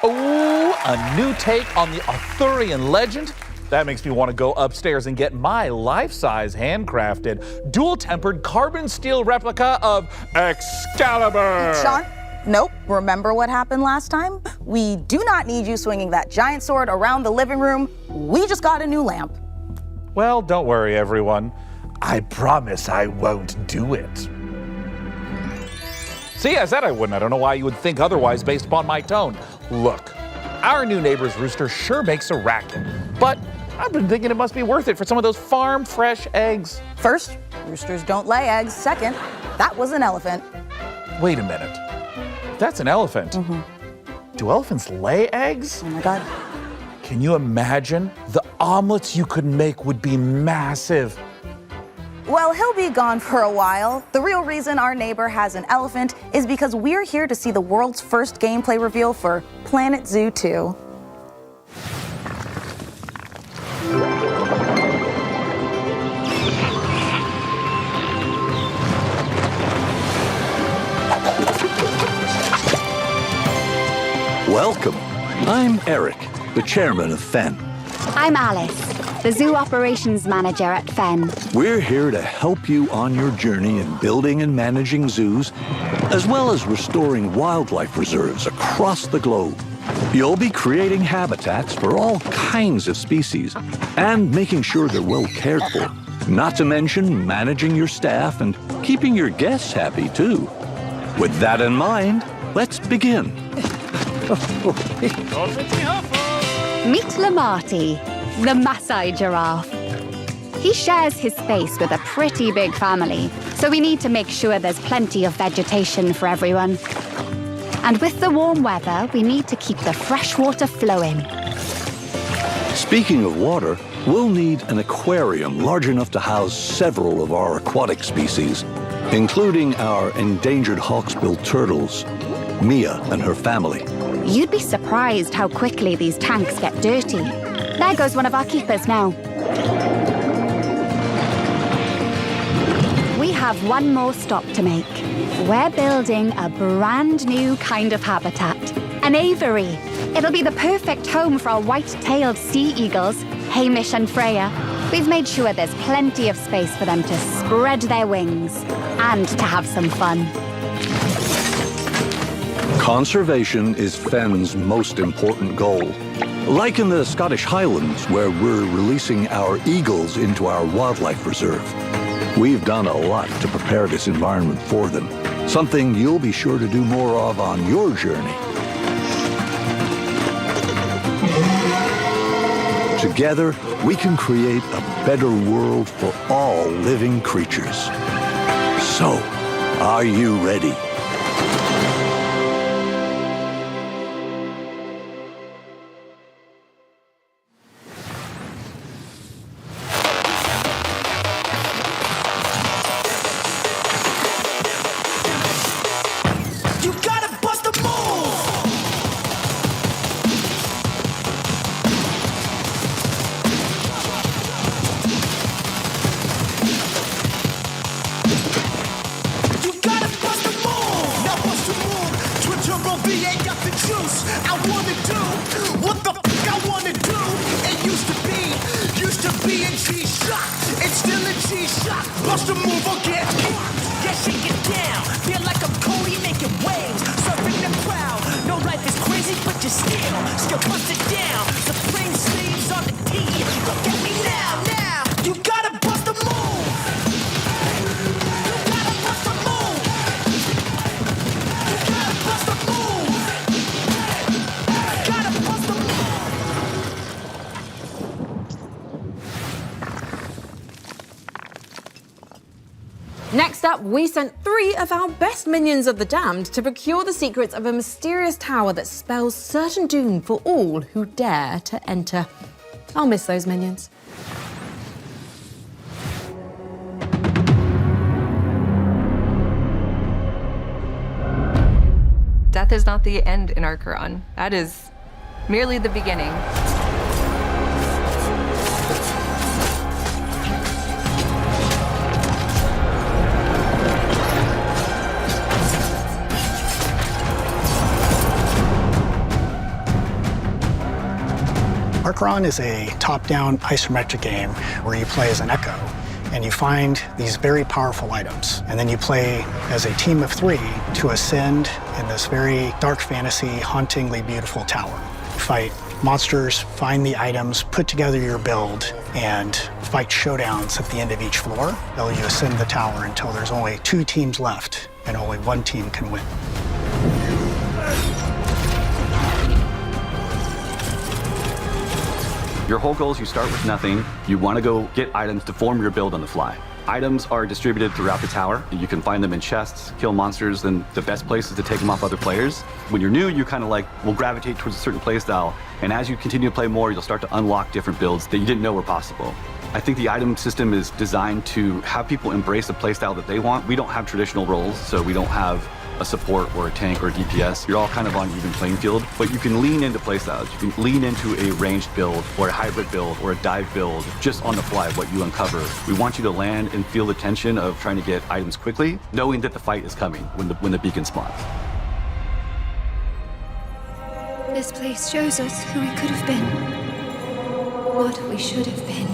Oh, a new take on the Arthurian legend? That makes me want to go upstairs and get my life-size handcrafted, dual-tempered carbon steel replica of Excalibur. Sean? Nope. Remember what happened last time? We do not need you swinging that giant sword around the living room. We just got a new lamp. Well, don't worry, everyone. I promise I won't do it. See, I said I wouldn't. I don't know why you would think otherwise based upon my tone. Look, our new neighbor's rooster sure makes a racket, but I've been thinking it must be worth it for some of those farm-fresh eggs. First, roosters don't lay eggs. Second, that was an elephant. Wait a minute. That's an elephant. Do elephants lay eggs? Oh my God. Can you imagine? The omelets you could make would be massive. Well, he'll be gone for a while. The real reason our neighbor has an elephant is because we're here to see the world's first gameplay reveal for Planet Zoo 2. Welcome. I'm Eric, the chairman of FEN. I'm Alice, the Zoo Operations Manager at FEN. We're here to help you on your journey in building and managing zoos, as well as restoring wildlife reserves across the globe. You'll be creating habitats for all kinds of species and making sure they're well cared for. Not to mention managing your staff and keeping your guests happy, too. With that in mind, let's begin. Meet Lamarty, the Maasai giraffe. He shares his space with a pretty big family, so we need to make sure there's plenty of vegetation for everyone. And with the warm weather, we need to keep the fresh water flowing. Speaking of water, we'll need an aquarium large enough to house several of our aquatic species, including our endangered hawksbill turtles, Mia and her family. You'd be surprised how quickly these tanks get dirty. There goes one of our keepers now. We have one more stop to make. We're building a brand new kind of habitat, an aviary. It'll be the perfect home for our white-tailed sea eagles, Hamish and Freya. We've made sure there's plenty of space for them to spread their wings and to have some fun. Conservation is Fenn's most important goal. Like in the Scottish Highlands, where we're releasing our eagles into our wildlife reserve. We've done a lot to prepare this environment for them, something you'll be sure to do more of on your journey. Together, we can create a better world for all living creatures. So, are you ready? Next up, we sent 3 of our best minions of the damned to procure the secrets of a mysterious tower that spells certain doom for all who dare to enter. I'll miss those minions. Death is not the end in Archeron. That is merely the beginning. Archeron is a top-down isometric game where you play as an Echo and you find these very powerful items. And then you play as a team of 3 to ascend in this very dark fantasy, hauntingly beautiful tower. Fight monsters, find the items, put together your build, and fight showdowns at the end of each floor. While you ascend the tower until there's only 2 teams left and only 1 team can win. Your whole goal is you start with nothing. You want to go get items to form your build on the fly. Items are distributed throughout the tower. You can find them in chests, kill monsters, and the best place is to take them off other players. When you're new, you kind of will gravitate towards a certain play style, and as you continue to play more, you'll start to unlock different builds that you didn't know were possible. I think the item system is designed to have people embrace the playstyle that they want. We don't have traditional roles, so we don't have a support or a tank or a DPS. You're all kind of on even playing field, but you can lean into playstyles. You can lean into a ranged build or a hybrid build or a dive build just on the fly, what you uncover. We want you to land and feel the tension of trying to get items quickly, knowing that the fight is coming when the beacon spawns. This place shows us who we could have been, what we should have been.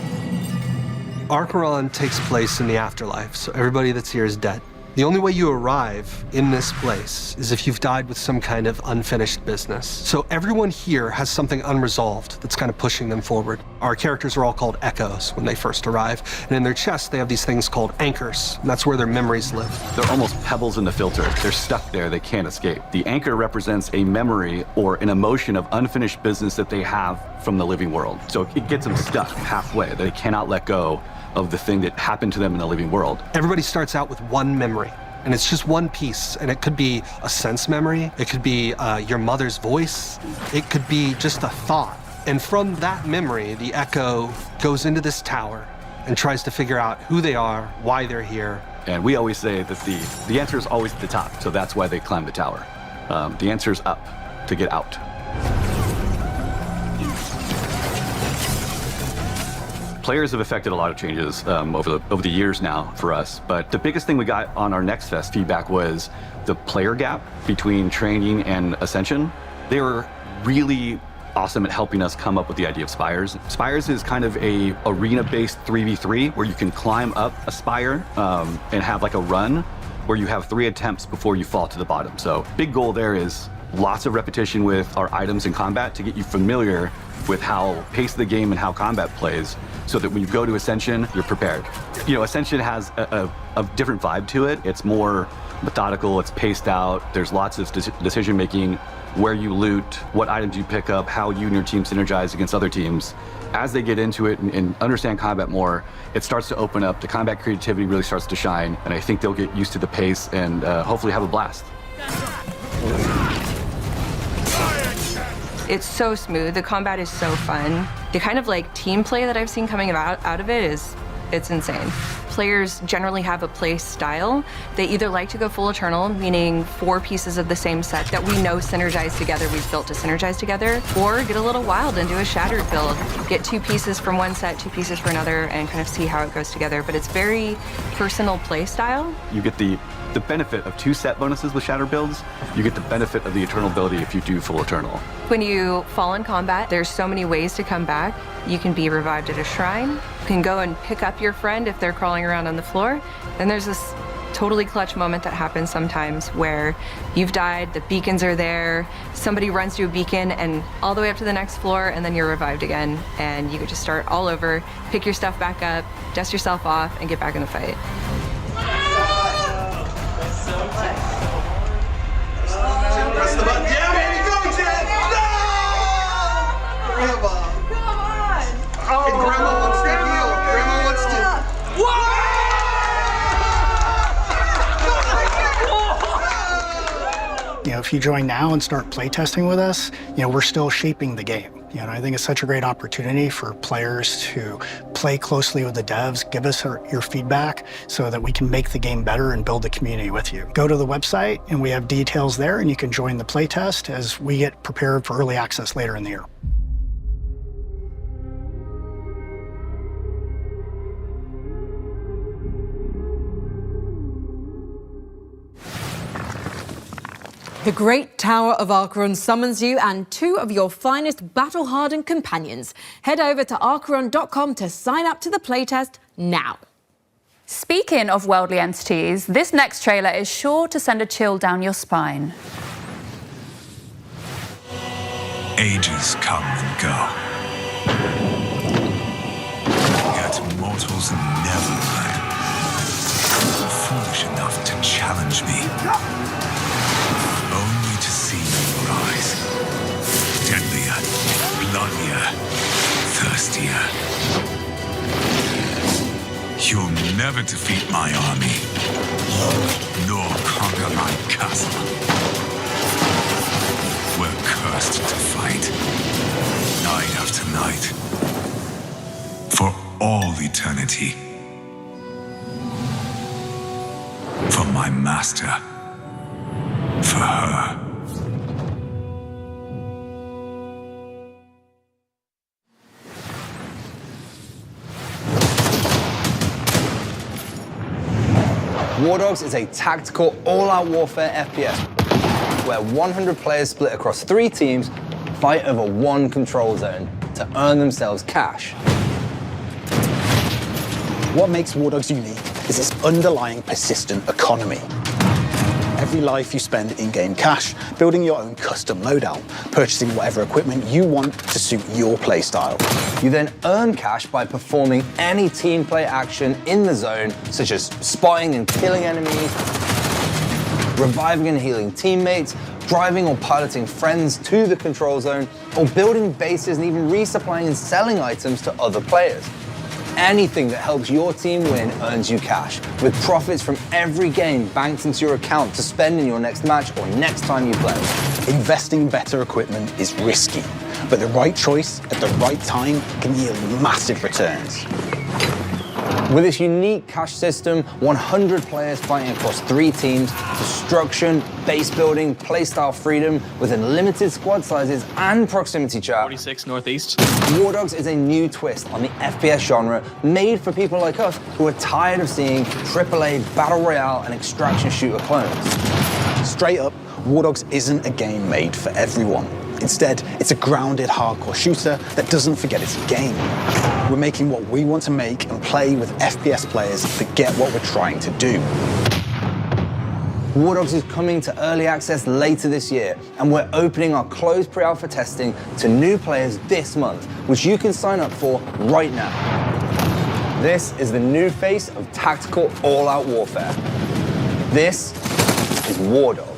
Archeron takes place in the afterlife, so everybody that's here is dead. The only way you arrive in this place is if you've died with some kind of unfinished business. So everyone here has something unresolved that's kind of pushing them forward. Our characters are all called echoes when they first arrive, and in their chests they have these things called anchors, and that's where their memories live. They're almost pebbles in the filter. They're stuck there, they can't escape. The anchor represents a memory or an emotion of unfinished business that they have from the living world. So it gets them stuck halfway. They cannot let go of the thing that happened to them in the living world. Everybody starts out with one memory, and it's just one piece, and it could be a sense memory, it could be your mother's voice, it could be just a thought. And from that memory, the echo goes into this tower and tries to figure out who they are, why they're here. And we always say that the answer is always at the top, so that's why they climb the tower. The answer is up, to get out. Players have affected a lot of changes over the years now for us, but the biggest thing we got on our Next Fest feedback was the player gap between training and Ascension. They were really awesome at helping us come up with the idea of spires. Spires is kind of a arena-based 3v3 where you can climb up a spire and have like a run where you have 3 attempts before you fall to the bottom. So big goal there is lots of repetition with our items in combat to get you familiar with how pace of the game and how combat plays, so that when you go to Ascension, you're prepared. You know, Ascension has a different vibe to it. It's more methodical, it's paced out, there's lots of decision making, where you loot, what items you pick up, how you and your team synergize against other teams. As they get into it and understand combat more, it starts to open up, the combat creativity really starts to shine, and I think they'll get used to the pace and hopefully have a blast. It's so smooth, the combat is so fun. The kind of like team play that I've seen coming out of it it's insane. Players generally have a play style. They either like to go full Eternal, meaning 4 pieces of the same set that we know synergize together, we've built to synergize together, or get a little wild and do a Shattered build. Get 2 pieces from one set, 2 pieces for another, and kind of see how it goes together. But it's very personal play style. You get the benefit of 2 set bonuses with Shatter builds. You get the benefit of the Eternal ability if you do full Eternal. When you fall in combat, there's so many ways to come back. You can be revived at a shrine. You can go and pick up your friend if they're crawling around on the floor. Then there's this totally clutch moment that happens sometimes where you've died, the beacons are there, somebody runs to a beacon and all the way up to the next floor, and then you're revived again. And you could just start all over, pick your stuff back up, dust yourself off, and get back in the fight. Press the button. Yeah, baby, go, Ted! No! Grandma. Come on! Oh, and Grandma wants to heal. Grandma wants to... You know, if you join now and start playtesting with us, you know, we're still shaping the game. You know, I think it's such a great opportunity for players to play closely with the devs, give us your feedback so that we can make the game better and build a community with you. Go to the website and we have details there, and you can join the playtest as we get prepared for early access later in the year. The Great Tower of Acheron summons you and 2 of your finest battle-hardened companions. Head over to Acheron.com to sign up to the playtest now. Speaking of worldly entities, this next trailer is sure to send a chill down your spine. Ages come and go. Yet mortals never learn. Foolish enough to challenge me. Only to see you rise. Deadlier, bloodier, thirstier. You'll never defeat my army, nor conquer my castle. We're cursed to fight, night after night, for all eternity. For my master. For her. War Dogs is a tactical, all-out warfare FPS where 100 players split across 3 teams fight over 1 control zone to earn themselves cash. What makes War Dogs unique is its underlying persistent economy. Every life you spend in-game cash, building your own custom loadout, purchasing whatever equipment you want to suit your playstyle. You then earn cash by performing any team play action in the zone, such as spotting and killing enemies, reviving and healing teammates, driving or piloting friends to the control zone, or building bases and even resupplying and selling items to other players. Anything that helps your team win earns you cash, with profits from every game banked into your account to spend in your next match or next time you play. Investing in better equipment is risky, but the right choice at the right time can yield massive returns. With this unique cash system, 100 players fighting across 3 teams, destruction, base building, playstyle freedom, with unlimited squad sizes and proximity chat. 46 Northeast. War Dogs is a new twist on the FPS genre, made for people like us who are tired of seeing AAA Battle Royale and extraction shooter clones. Straight up, War Dogs isn't a game made for everyone. Instead, it's a grounded, hardcore shooter that doesn't forget it's a game. We're making what we want to make and play with FPS players that get what we're trying to do. War Dogs is coming to early access later this year, and we're opening our closed pre-alpha testing to new players this month, which you can sign up for right now. This is the new face of tactical all-out warfare. This is War Dogs.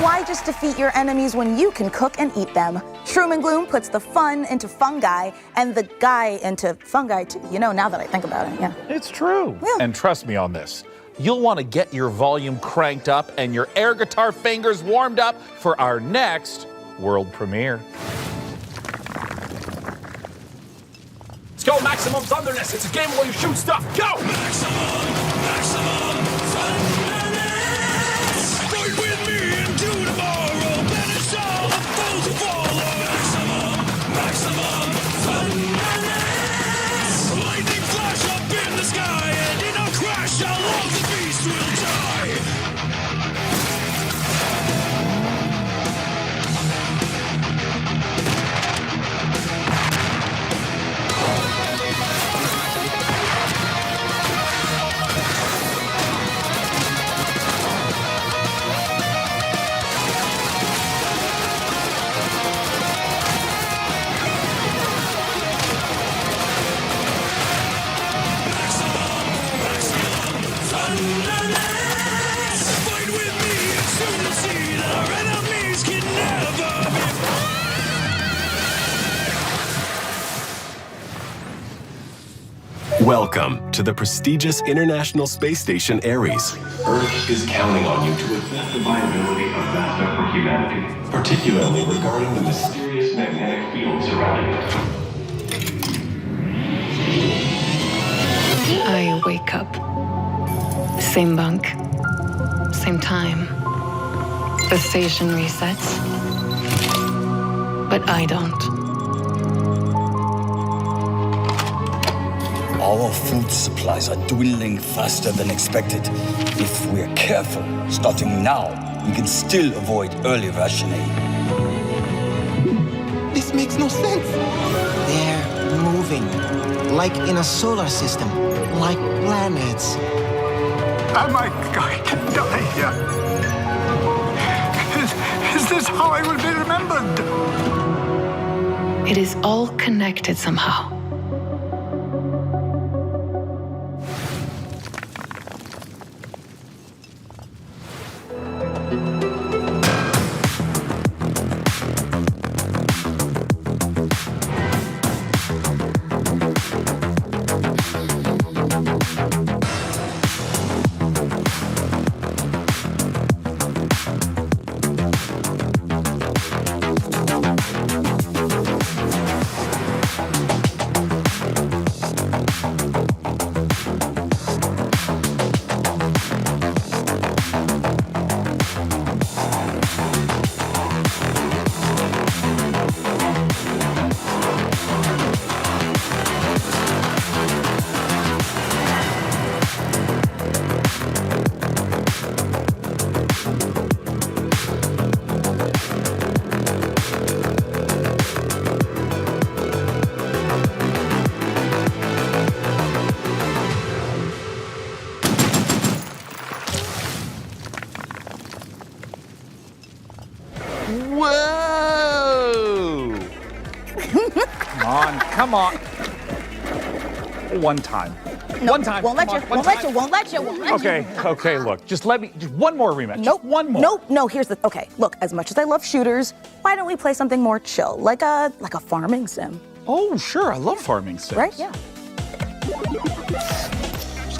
Why just defeat your enemies when you can cook and eat them? Shroom and Gloom puts the fun into fungi and the guy into fungi too. You know, now that I think about it, yeah. It's true. Yeah. And trust me on this. You'll want to get your volume cranked up and your air guitar fingers warmed up for our next world premiere. Let's go, Maximum Thunderness. It's a game where you shoot stuff. Go! Maximum Thunderness. Fight with me into tomorrow. Banish all the foes who follow. Maximum Thunderness. Lightning flash up in the sky, and in a crash, all of the beasts will die. Welcome to the prestigious International Space Station Ares. Earth is counting on you to assess the viability of NASA for humanity, particularly regarding the mysterious magnetic field surrounding it. I wake up. Same bunk, same time. The station resets, but I don't. Our food supplies are dwindling faster than expected. If we're careful, starting now, we can still avoid early rationing. This makes no sense. They're moving, like in a solar system, like planets. Am I going to die here? Is this how I will be remembered? It is all connected somehow. Come on. One time. No, one time. Won't let Come you. on, Won't one let you. time. Won't let you. Won't let you. Okay, look. Just one more rematch. Nope. Just one more. Nope. No. Here's the. Okay. Look. As much as I love shooters, why don't we play something more chill, like a farming sim? Oh, sure. I love farming sims. Right? Yeah.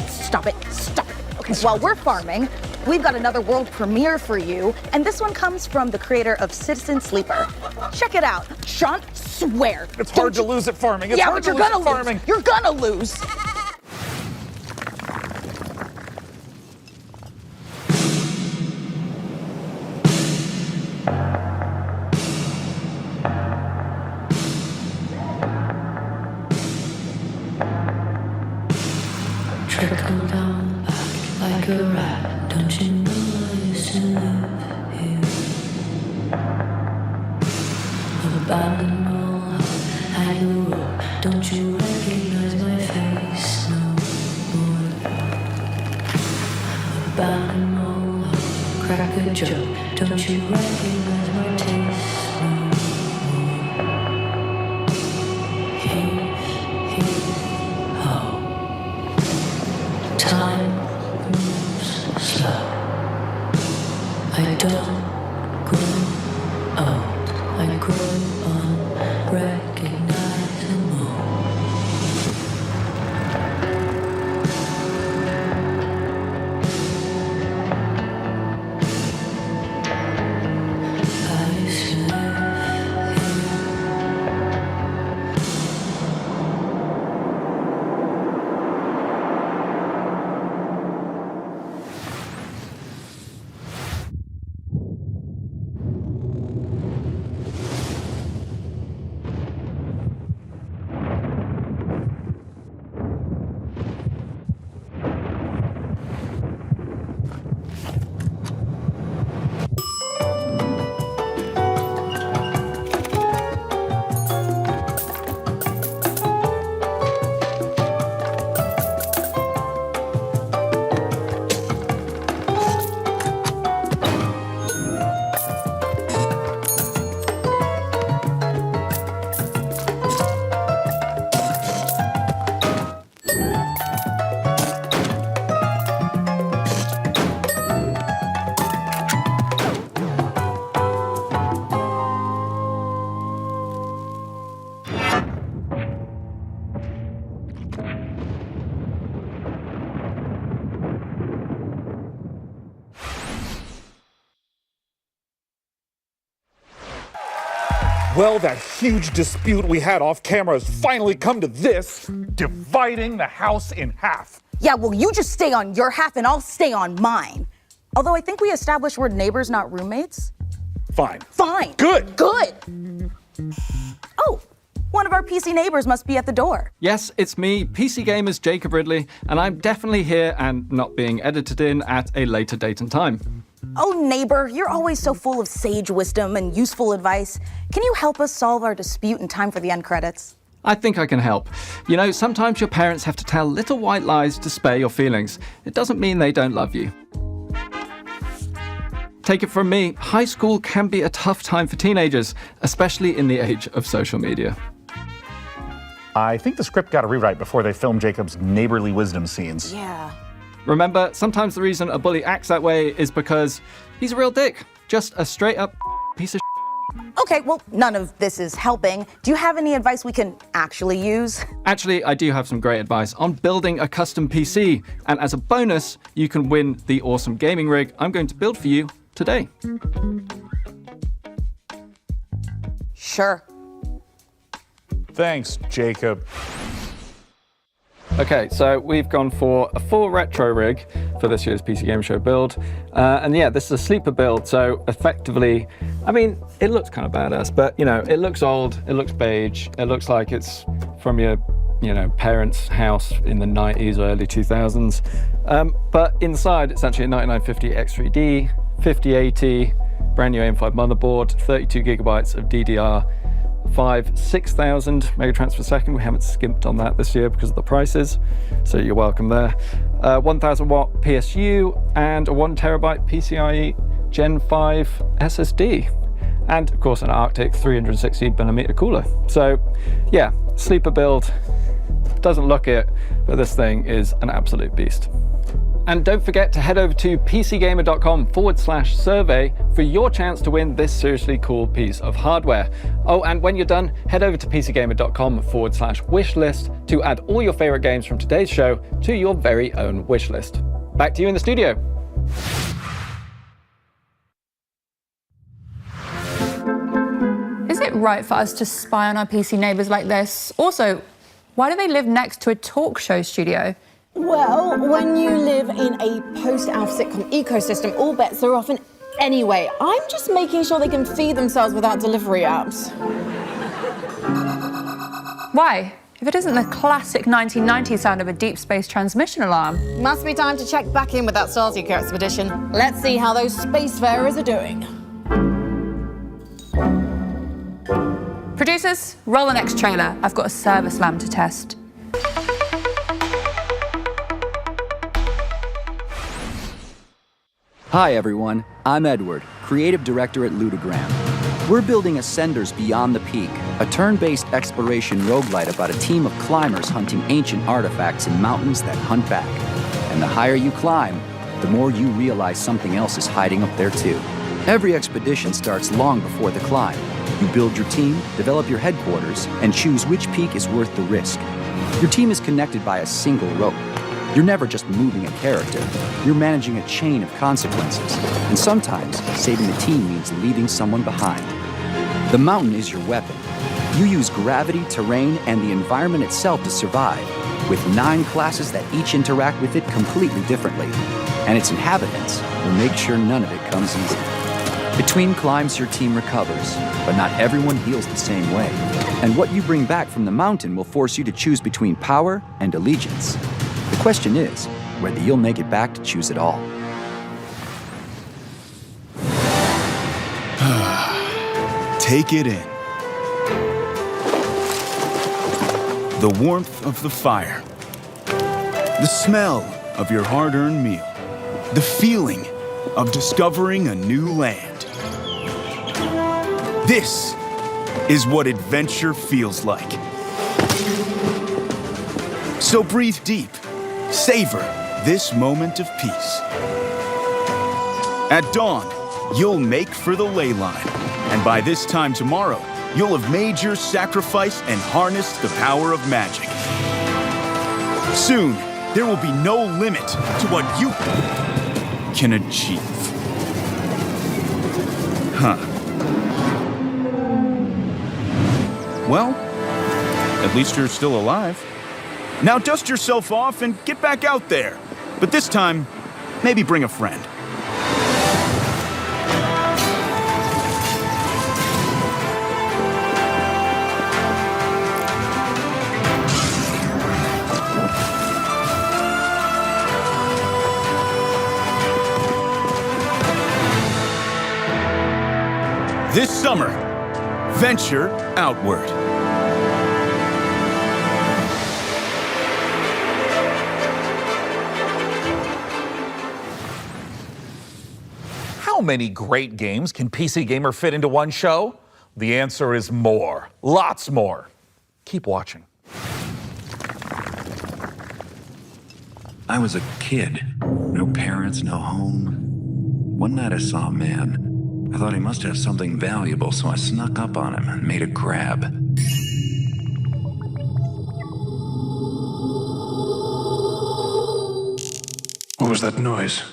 Stop it. Stop it. Okay. While we're farming, we've got another world premiere for you, and this one comes from the creator of Citizen Sleeper. Check it out. Sean, swear. It's hard to lose at farming. It's yeah, hard but to you're lose gonna at farming. lose. You're gonna lose. Trickle down back like a rat. Don't you know I used to live here? Abandoned all hang the rope. Don't you recognize my face no more? Abandoned all crack a joke. Don't you recognize my taste no more? Heave, ho. Time moves slow. I don't grow old. I grow unrecognizable. I used to live here. Well, that huge dispute we had off camera has finally come to this, dividing the house in half. Yeah, well, you just stay on your half and I'll stay on mine. Although I think we established we're neighbors, not roommates. Fine. Fine. Good. Good. Oh, one of our PC neighbors must be at the door. Yes, it's me, PC Gamer's Jacob Ridley, and I'm definitely here and not being edited in at a later date and time. Oh, neighbor, you're always so full of sage wisdom and useful advice. Can you help us solve our dispute in time for the end credits? I think I can help. You know, sometimes your parents have to tell little white lies to spare your feelings. It doesn't mean they don't love you. Take it from me, high school can be a tough time for teenagers, especially in the age of social media. I think the script got a rewrite before they filmed Jacob's neighborly wisdom scenes. Yeah. Remember, sometimes the reason a bully acts that way is because he's a real dick. Just a straight up piece of shit. Okay, well, none of this is helping. Do you have any advice we can actually use? Actually, I do have some great advice on building a custom PC. And as a bonus, you can win the awesome gaming rig I'm going to build for you today. Sure. Thanks, Jacob. Okay, so we've gone for a full retro rig for this year's PC Game Show build. And yeah, this is a sleeper build, so effectively, I mean, it looks kind of badass, but you know, it looks old, it looks beige, it looks like it's from your, parents' house in the 90s or early 2000s. But inside, it's actually a 9950 X3D, 5080, brand new AM5 motherboard, 32 gigabytes of DDR5, 6,000 megatransfers per second. We haven't skimped on that this year because of the prices, so you're welcome there. 1,000 watt PSU and a 1 terabyte PCIe Gen 5 SSD. and of course an Arctic 360mm cooler. So yeah, sleeper build, doesn't look it, but this thing is an absolute beast. And don't forget to head over to pcgamer.com/survey for your chance to win this seriously cool piece of hardware. Oh, and when you're done, head over to pcgamer.com/wishlist to add all your favorite games from today's show to your very own wish list. Back to you in the studio. Is it right for us to spy on our PC neighbours like this? Also, why do they live next to a talk show studio? Well, when you live in a post-Alf sitcom ecosystem, all bets are off. And anyway, I'm just making sure they can feed themselves without delivery apps. Why? If it isn't the classic 1990s sound of a deep space transmission alarm. Must be time to check back in with that Starseeker expedition. Let's see how those spacefarers are doing. Producers, roll the next trailer. I've got a server slam to test. Hi everyone, I'm Edward, creative director at Ludogram. We're building Ascenders Beyond the Peak, a turn-based exploration roguelite about a team of climbers hunting ancient artifacts in mountains that hunt back. And the higher you climb, the more you realize something else is hiding up there too. Every expedition starts long before the climb. You build your team, develop your headquarters, and choose which peak is worth the risk. Your team is connected by a single rope. You're never just moving a character. You're managing a chain of consequences. And sometimes, saving the team means leaving someone behind. The mountain is your weapon. You use gravity, terrain, and the environment itself to survive, with 9 classes that each interact with it completely differently. And its inhabitants will make sure none of it comes easy. Between climbs, your team recovers, but not everyone heals the same way. And what you bring back from the mountain will force you to choose between power and allegiance. The question is whether you'll make it back to choose it all. Take it in. The warmth of the fire. The smell of your hard-earned meal. The feeling of discovering a new land. This is what adventure feels like. So breathe deep. Savor this moment of peace. At dawn, you'll make for the ley line. And by this time tomorrow, you'll have made your sacrifice and harnessed the power of magic. Soon, there will be no limit to what you can achieve. Huh. Well, at least you're still alive. Now dust yourself off and get back out there. But this time, maybe bring a friend. This summer, venture outward. How many great games can PC Gamer fit into one show? The answer is more. Lots more. Keep watching. I was a kid. No parents, no home. One night I saw a man. I thought he must have something valuable, so I snuck up on him and made a grab. What was that noise?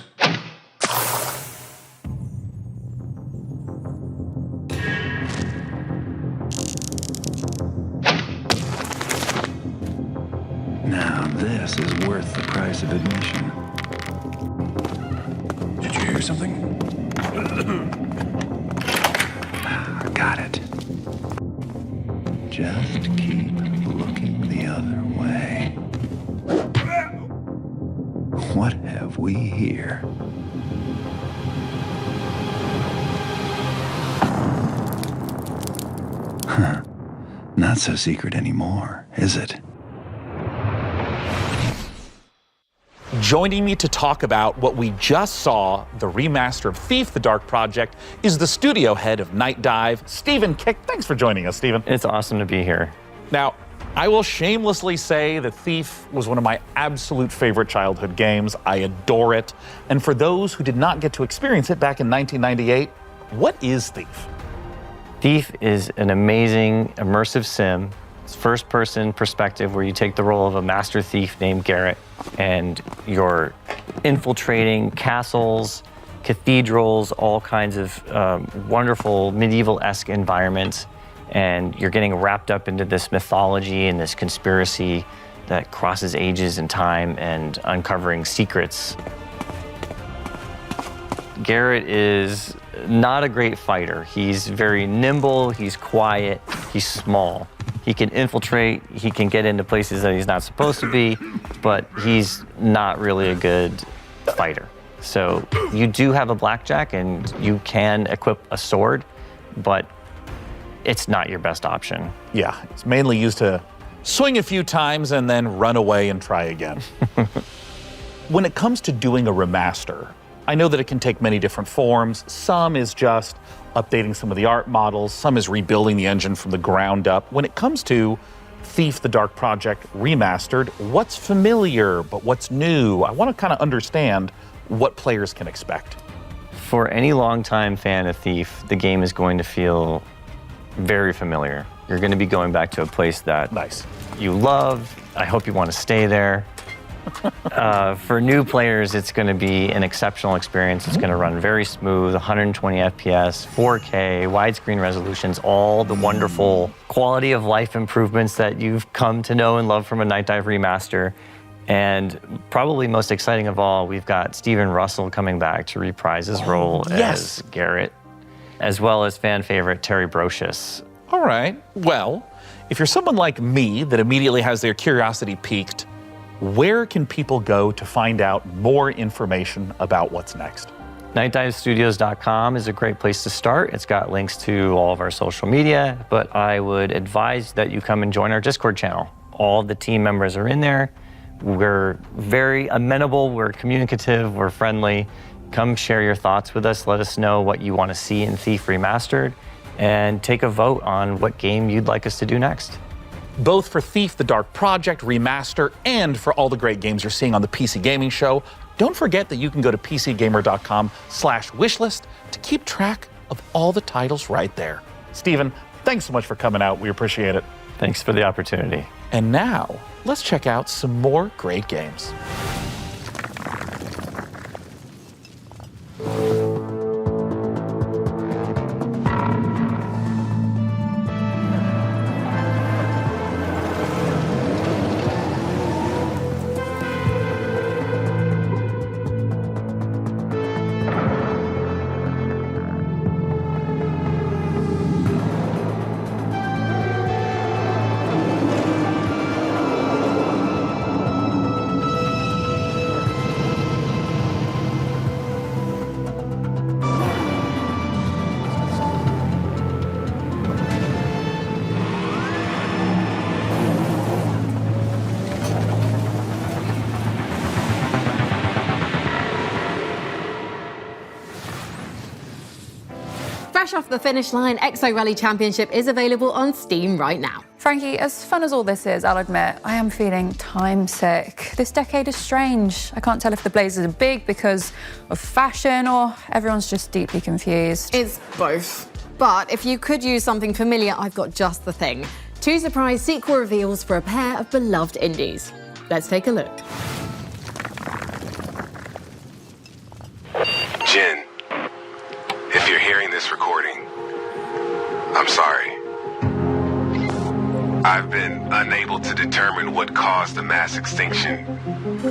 Now this is worth the price of admission. Did you hear something? Got it. Just keep looking the other way. What have we here? Huh. Not so secret anymore, is it? Joining me to talk about what we just saw, the remaster of Thief: The Dark Project, is the studio head of Night Dive, Stephen Kick. Thanks for joining us, Stephen. It's awesome to be here. Now, I will shamelessly say that Thief was one of my absolute favorite childhood games. I adore it. And for those who did not get to experience it back in 1998, what is Thief? Thief is an amazing immersive sim. It's first-person perspective where you take the role of a master thief named Garrett, and you're infiltrating castles, cathedrals, all kinds of wonderful medieval-esque environments, and you're getting wrapped up into this mythology and this conspiracy that crosses ages and time and uncovering secrets. Garrett is not a great fighter. He's very nimble, he's quiet, he's small. He can infiltrate, he can get into places that he's not supposed to be, but he's not really a good fighter. So you do have a blackjack and you can equip a sword, but it's not your best option. Yeah, it's mainly used to swing a few times and then run away and try again. When it comes to doing a remaster, I know that it can take many different forms. Some is just updating some of the art models, some is rebuilding the engine from the ground up. When it comes to Thief: The Dark Project Remastered, what's familiar but what's new? I want to kind of understand what players can expect. For any longtime fan of Thief, the game is going to feel very familiar. You're going to be going back to a place that you love. I hope you want to stay there. For new players, it's going to be an exceptional experience. It's going to run very smooth, 120 FPS, 4K, widescreen resolutions, all the wonderful quality of life improvements that you've come to know and love from a Night Dive remaster. And probably most exciting of all, we've got Steven Russell coming back to reprise his role as Garrett, as well as fan favorite Terry Brocious. All right, well, if you're someone like me that immediately has their curiosity piqued, where can people go to find out more information about what's next? NightDiveStudios.com is a great place to start. It's got links to all of our social media, but I would advise that you come and join our Discord channel. All the team members are in there. We're very amenable, we're communicative, we're friendly. Come share your thoughts with us. Let us know what you want to see in Thief Remastered, and take a vote on what game you'd like us to do next. Both for Thief: The Dark Project Remaster and for all the great games you're seeing on the PC Gaming Show, don't forget that you can go to pcgamer.com/wishlist to keep track of all the titles right there. Stephen, thanks so much for coming out. We appreciate it. Thanks for the opportunity. And now, let's check out some more great games. Fresh off the finish line, Exo Rally Championship is available on Steam right now. Frankie, as fun as all this is, I'll admit, I am feeling time sick. This decade is strange. I can't tell if the blazers are big because of fashion or everyone's just deeply confused. It's both. But if you could use something familiar, I've got just the thing. 2 surprise sequel reveals for a pair of beloved indies. Let's take a look. Jen, if you're hearing this recording, I'm sorry. I've been unable to determine what caused the mass extinction.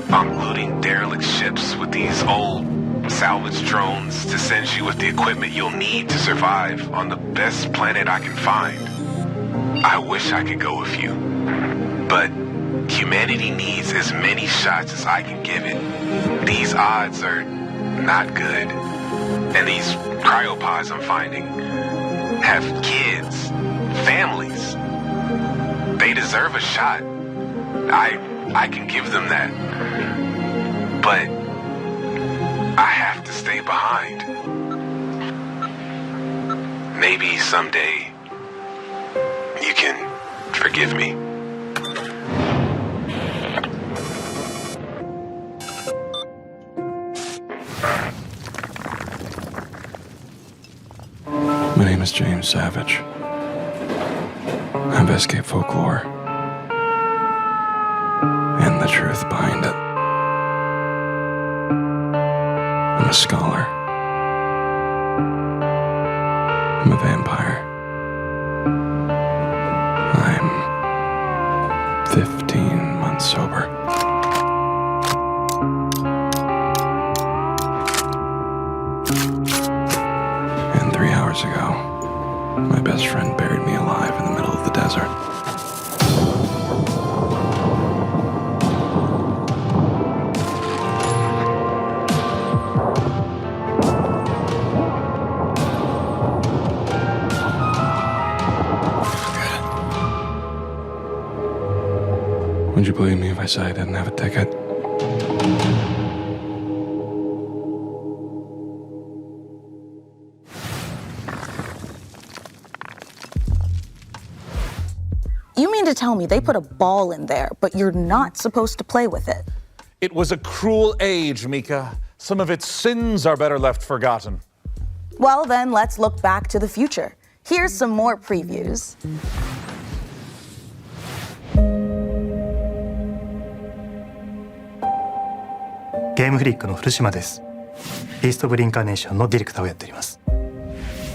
I'm looting derelict ships with these old salvage drones to send you with the equipment you'll need to survive on the best planet I can find. I wish I could go with you, but humanity needs as many shots as I can give it. These odds are not good. And these cryopods I'm finding have kids, families. They deserve a shot. I can give them that. but I have to stay behind. Maybe someday you can forgive me. My name is James Savage. I investigate folklore and the truth behind it. I'm a scholar. I'm a vampire. I'm 15 months sober. And 3 hours ago, my best friend buried me alive in the middle of the desert. Would you believe me if I say I didn't have a ticket? You mean to tell me they put a ball in there, but you're not supposed to play with it? It was a cruel age, Mica. Some of its sins are better left forgotten. Well, then let's look back to the future. Here's some more previews. Game Freak の古島です。ビースト・オブ・リンカーネーションのディレクターをやっております。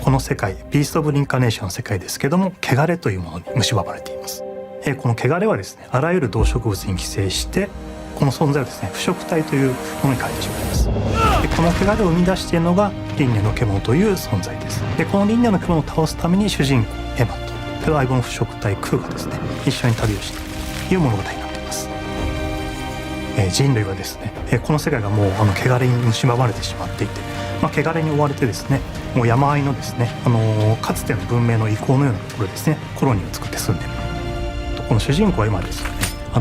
この世界、ビースト・オブ・リンカーネーションの世界ですけども、汚れというものに蝕まれています。この汚れはですね、あらゆる動植物に寄生して、この存在をですね、腐食体というものに変えてしまいます。でこの汚れを生み出しているのが輪廻の獣という存在です。でこの輪廻の獣を倒すために主人公エマと相棒の腐食体クーがですね、一緒に旅をしているという物語になっています。人類はですね、この世界がもう汚れに蝕まれてしまっていて、汚れに追われてですね、もう山あいのですね、かつての文明の遺構のようなところですね、コロニーを作って住んでいる。この主人公は今ですね、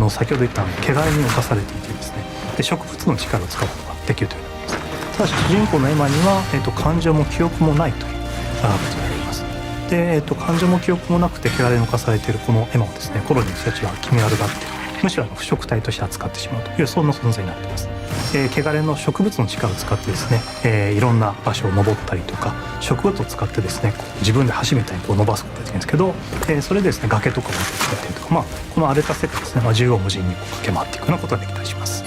先ほど言った汚れに侵されていてですね、で植物の力を使うことができるということです。ただし主人公のエマには、感情も記憶もないということがあります。で、感情も記憶もなくて汚れに侵されているこのエマをですね、コロニーの人たちは気味悪がって、むしろ腐食体として扱ってしまうというそんな存在になっています。汚れの植物の力を使ってですね、いろんな場所を登ったりとか、植物を使ってですね、自分で橋みたいに伸ばすことができるんですけど、それでですね、崖とかを作ったりとか、この荒れた世界ですね、縦横無尽に駆け回っていくようなことができたりします。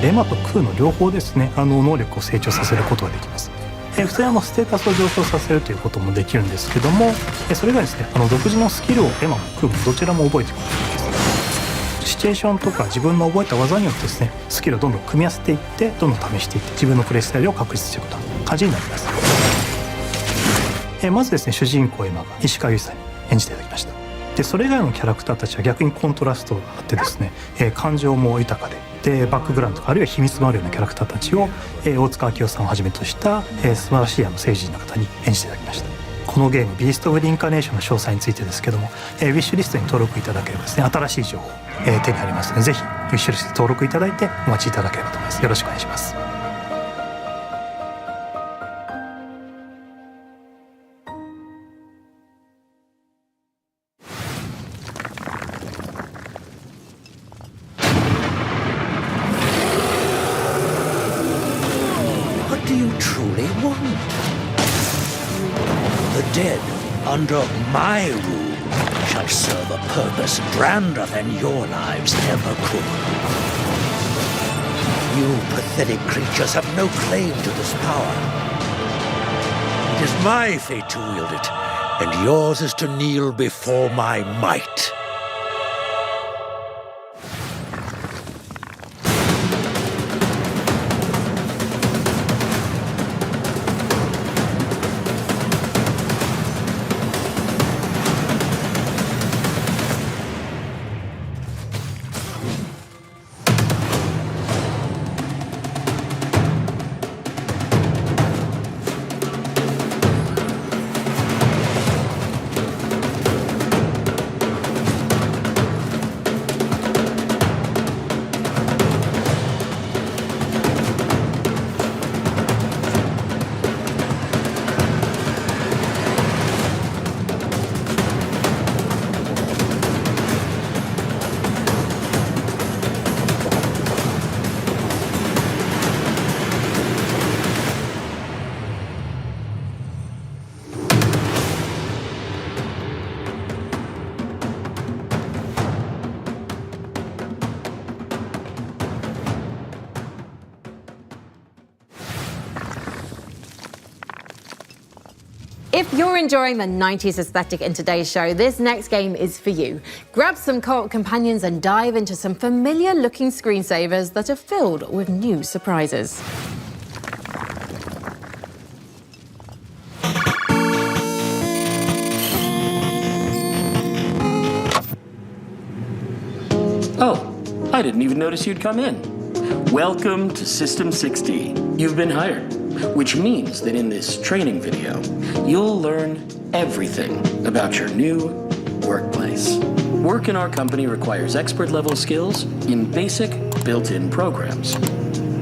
エマとクーの両方ですね、能力を成長させることができます。普通にステータスを上昇させるということもできるんですけども、それがですね、独自のスキルをエマもクーもどちらも覚えていくことができます。シチュエーションとか自分の覚えた技によってですね、スキルをどんどん組み合わせていってどんどん試していって自分のプレイスタイルを確立していくという感じになります。まずですね、主人公エマが石川由依さんに演じていただきました。でそれ以外のキャラクターたちは逆にコントラストがあってですね、感情も豊かでバックグラウンドとかあるいは秘密もあるようなキャラクターたちを、大塚明夫さんをはじめとした、素晴らしい政治人の方に演じていただきました。このゲームビースト・オブ・リンカーネーションの詳細についてですけども、ウィッシュリストに登録いただければですね、新しい情報、手に入りますので、ぜひウィッシュリストに登録いただいてお待ちいただければと思います。よろしくお願いします。What do you truly want? The dead under my rule shall serve a purpose grander than your lives ever could. You pathetic creatures have no claim to this power. It is my fate to wield it, and yours is to kneel before my might. If you're enjoying the 90s aesthetic in today's show, this next game is for you. Grab some co-op companions and dive into some familiar-looking screensavers that are filled with new surprises. Oh, I didn't even notice you'd come in. Welcome to System 6D. You've been hired, which means that in this training video, you'll learn everything about your new workplace. Work in our company requires expert-level skills in basic, built-in programs.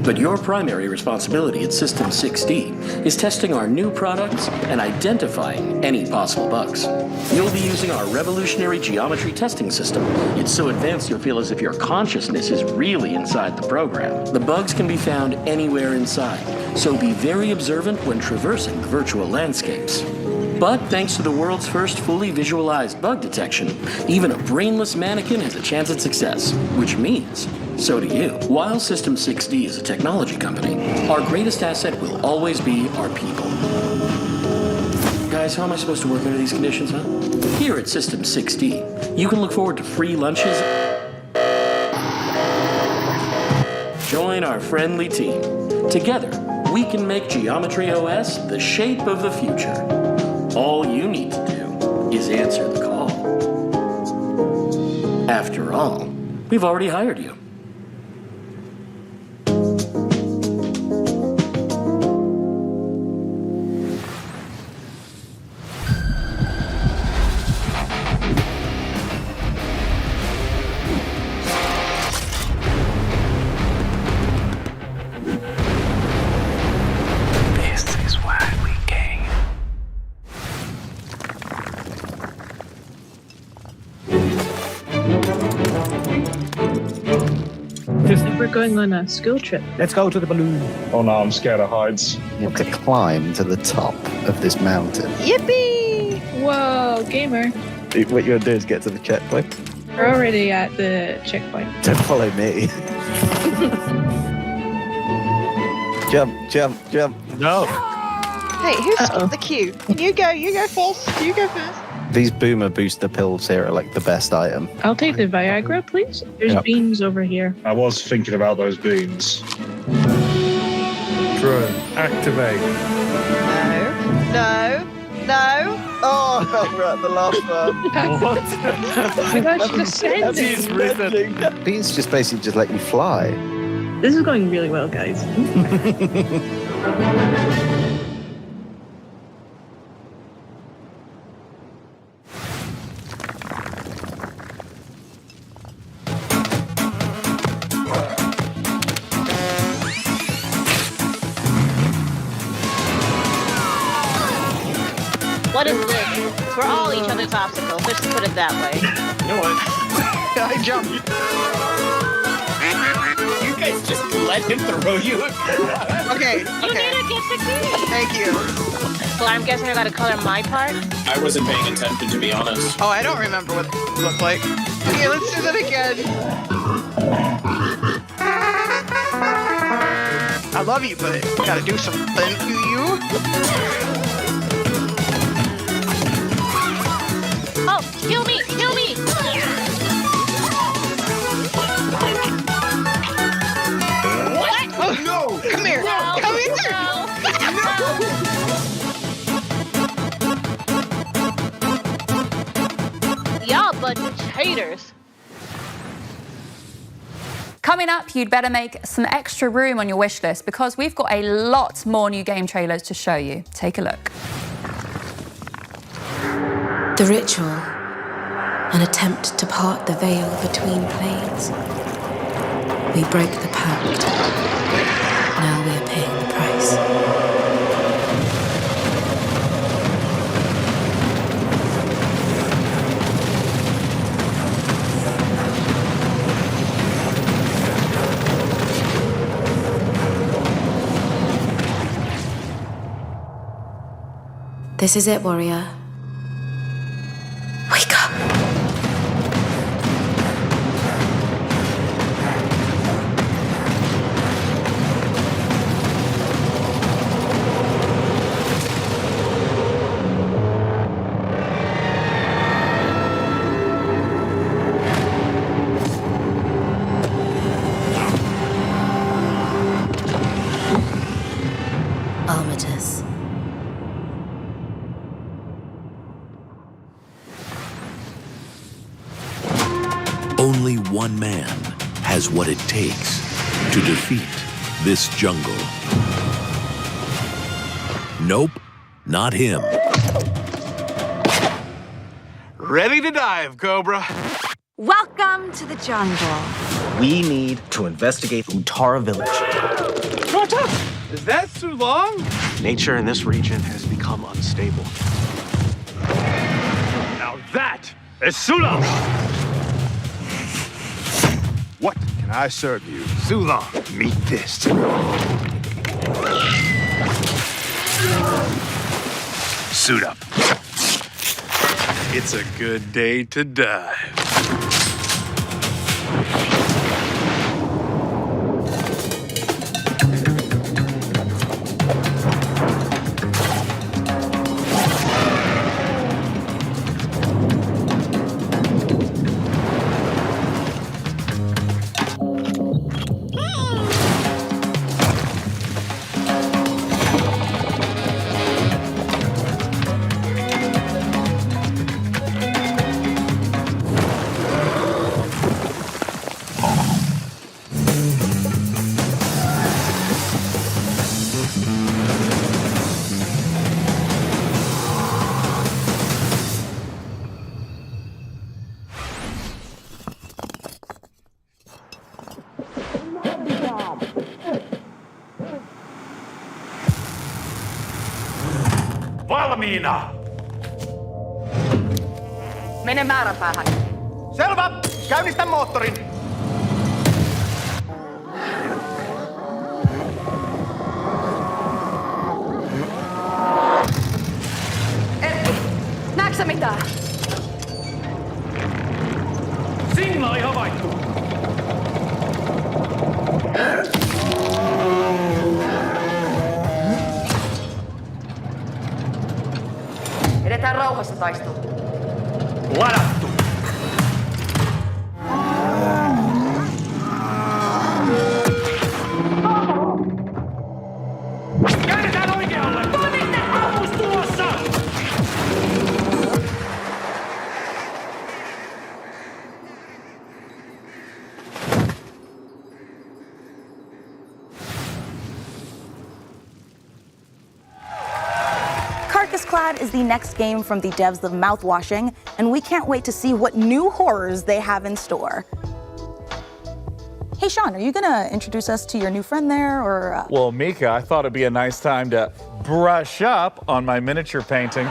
But your primary responsibility at System 6D is testing our new products and identifying any possible bugs. You'll be using our revolutionary geometry testing system. It's so advanced you'll feel as if your consciousness is really inside the program. The bugs can be found anywhere inside, so be very observant when traversing the virtual landscapes. But thanks to the world's first fully visualized bug detection, even a brainless mannequin has a chance at success, which means so do you. While System 6D is a technology company, our greatest asset will always be our people. Guys, how am I supposed to work under these conditions, huh? Here at System 6D, you can look forward to free lunches. Join our friendly team. Together, we can make Geometry OS the shape of the future. All you need to do is answer the call. After all, we've already hired you. Going on a school trip. Let's go to the balloon. Oh no, I'm scared of heights. You have to climb to the top of this mountain. Yippee! Whoa, gamer. What you're gonna do is get to the checkpoint. We're already at the checkpoint. Don't follow me. Jump, jump, jump. No. Hey, who skipped the queue? You go first. You go first. These boomer booster pills here are like the best item. I'll take the Viagra, please. There's beans over here. I was thinking about those beans. Drone, activate. No. Oh, we're at the last one. What? We got descending. Beans just basically just let you fly. This is going really well, guys. What is this? We're all each other's obstacles. Let's just put it that way. You know what? I jumped. You guys just let him throw you. Okay. You need to get the key. Thank you. Well, I'm guessing I gotta color my part. I wasn't paying attention, to be honest. Oh, I don't remember what it looked like. Okay, let's do that again. I love you, but I gotta do something to you. Oh, kill me! Kill me! What? Oh, no! Come here! No. Come here! No. Y'all bunch of haters. Coming up, you'd better make some extra room on your wish list because we've got a lot more new game trailers to show you. Take a look. The ritual, an attempt to part the veil between planes. We break the pact. Now we are paying the price. This is it, warrior. Wake up! one man has what it takes to defeat this jungle. Nope, not him. Ready to dive, Cobra. Welcome to the jungle. We need to investigate Utara Village. What up? Is that too long? Nature in this region has become unstable. Now that is Sula! What can I serve you? Sula, meet this. Suit up. It's a good day to dive. Valmiina! Mene määränpäähän. Selvä! Käynnistä moottorin! Erkki, näetkö sä mitään? Signaali havaittu! Edetään rauhassa taistoon. Ladattu! Käännetään oikealle! Toimitte! Ammus tulossa! Clad is the next game from the devs of Mouthwashing, and we can't wait to see what new horrors they have in store. Hey, Sean, are you gonna introduce us to your new friend there, or? Well, Mica, I thought it'd be a nice time to brush up on my miniature painting.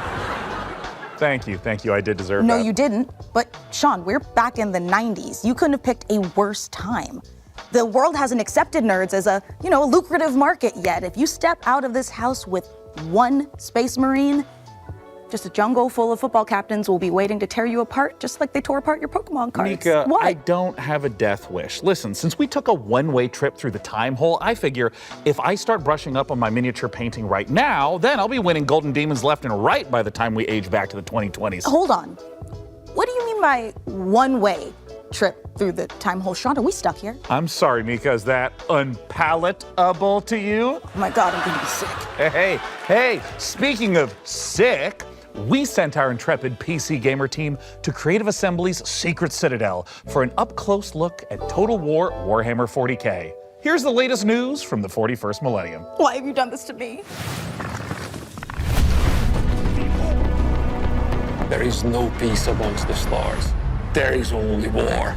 Thank you, I did deserve that. No, you didn't. But Sean, we're back in the 90s. You couldn't have picked a worse time. The world hasn't accepted nerds as a, lucrative market yet. If you step out of this house with one Space Marine, just a jungle full of football captains will be waiting to tear you apart, just like they tore apart your Pokemon cards. Mica, what? I don't have a death wish. Listen, since we took a one-way trip through the time hole, I figure if I start brushing up on my miniature painting right now, then I'll be winning Golden Demons left and right by the time we age back to the 2020s. Hold on. What do you mean by one-way trip through the time hole? Sean, are we stuck here? I'm sorry, Mica, is that unpalatable to you? Oh my God, I'm gonna be sick. Hey, speaking of sick, we sent our intrepid PC gamer team to Creative Assembly's Secret Citadel for an up-close look at Total War Warhammer 40K. Here's the latest news from the 41st millennium. Why have you done this to me? There is no peace amongst the stars. There is only war.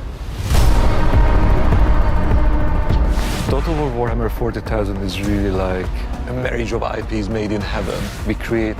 Total War Warhammer 40,000 is really like a marriage of IPs made in heaven. We create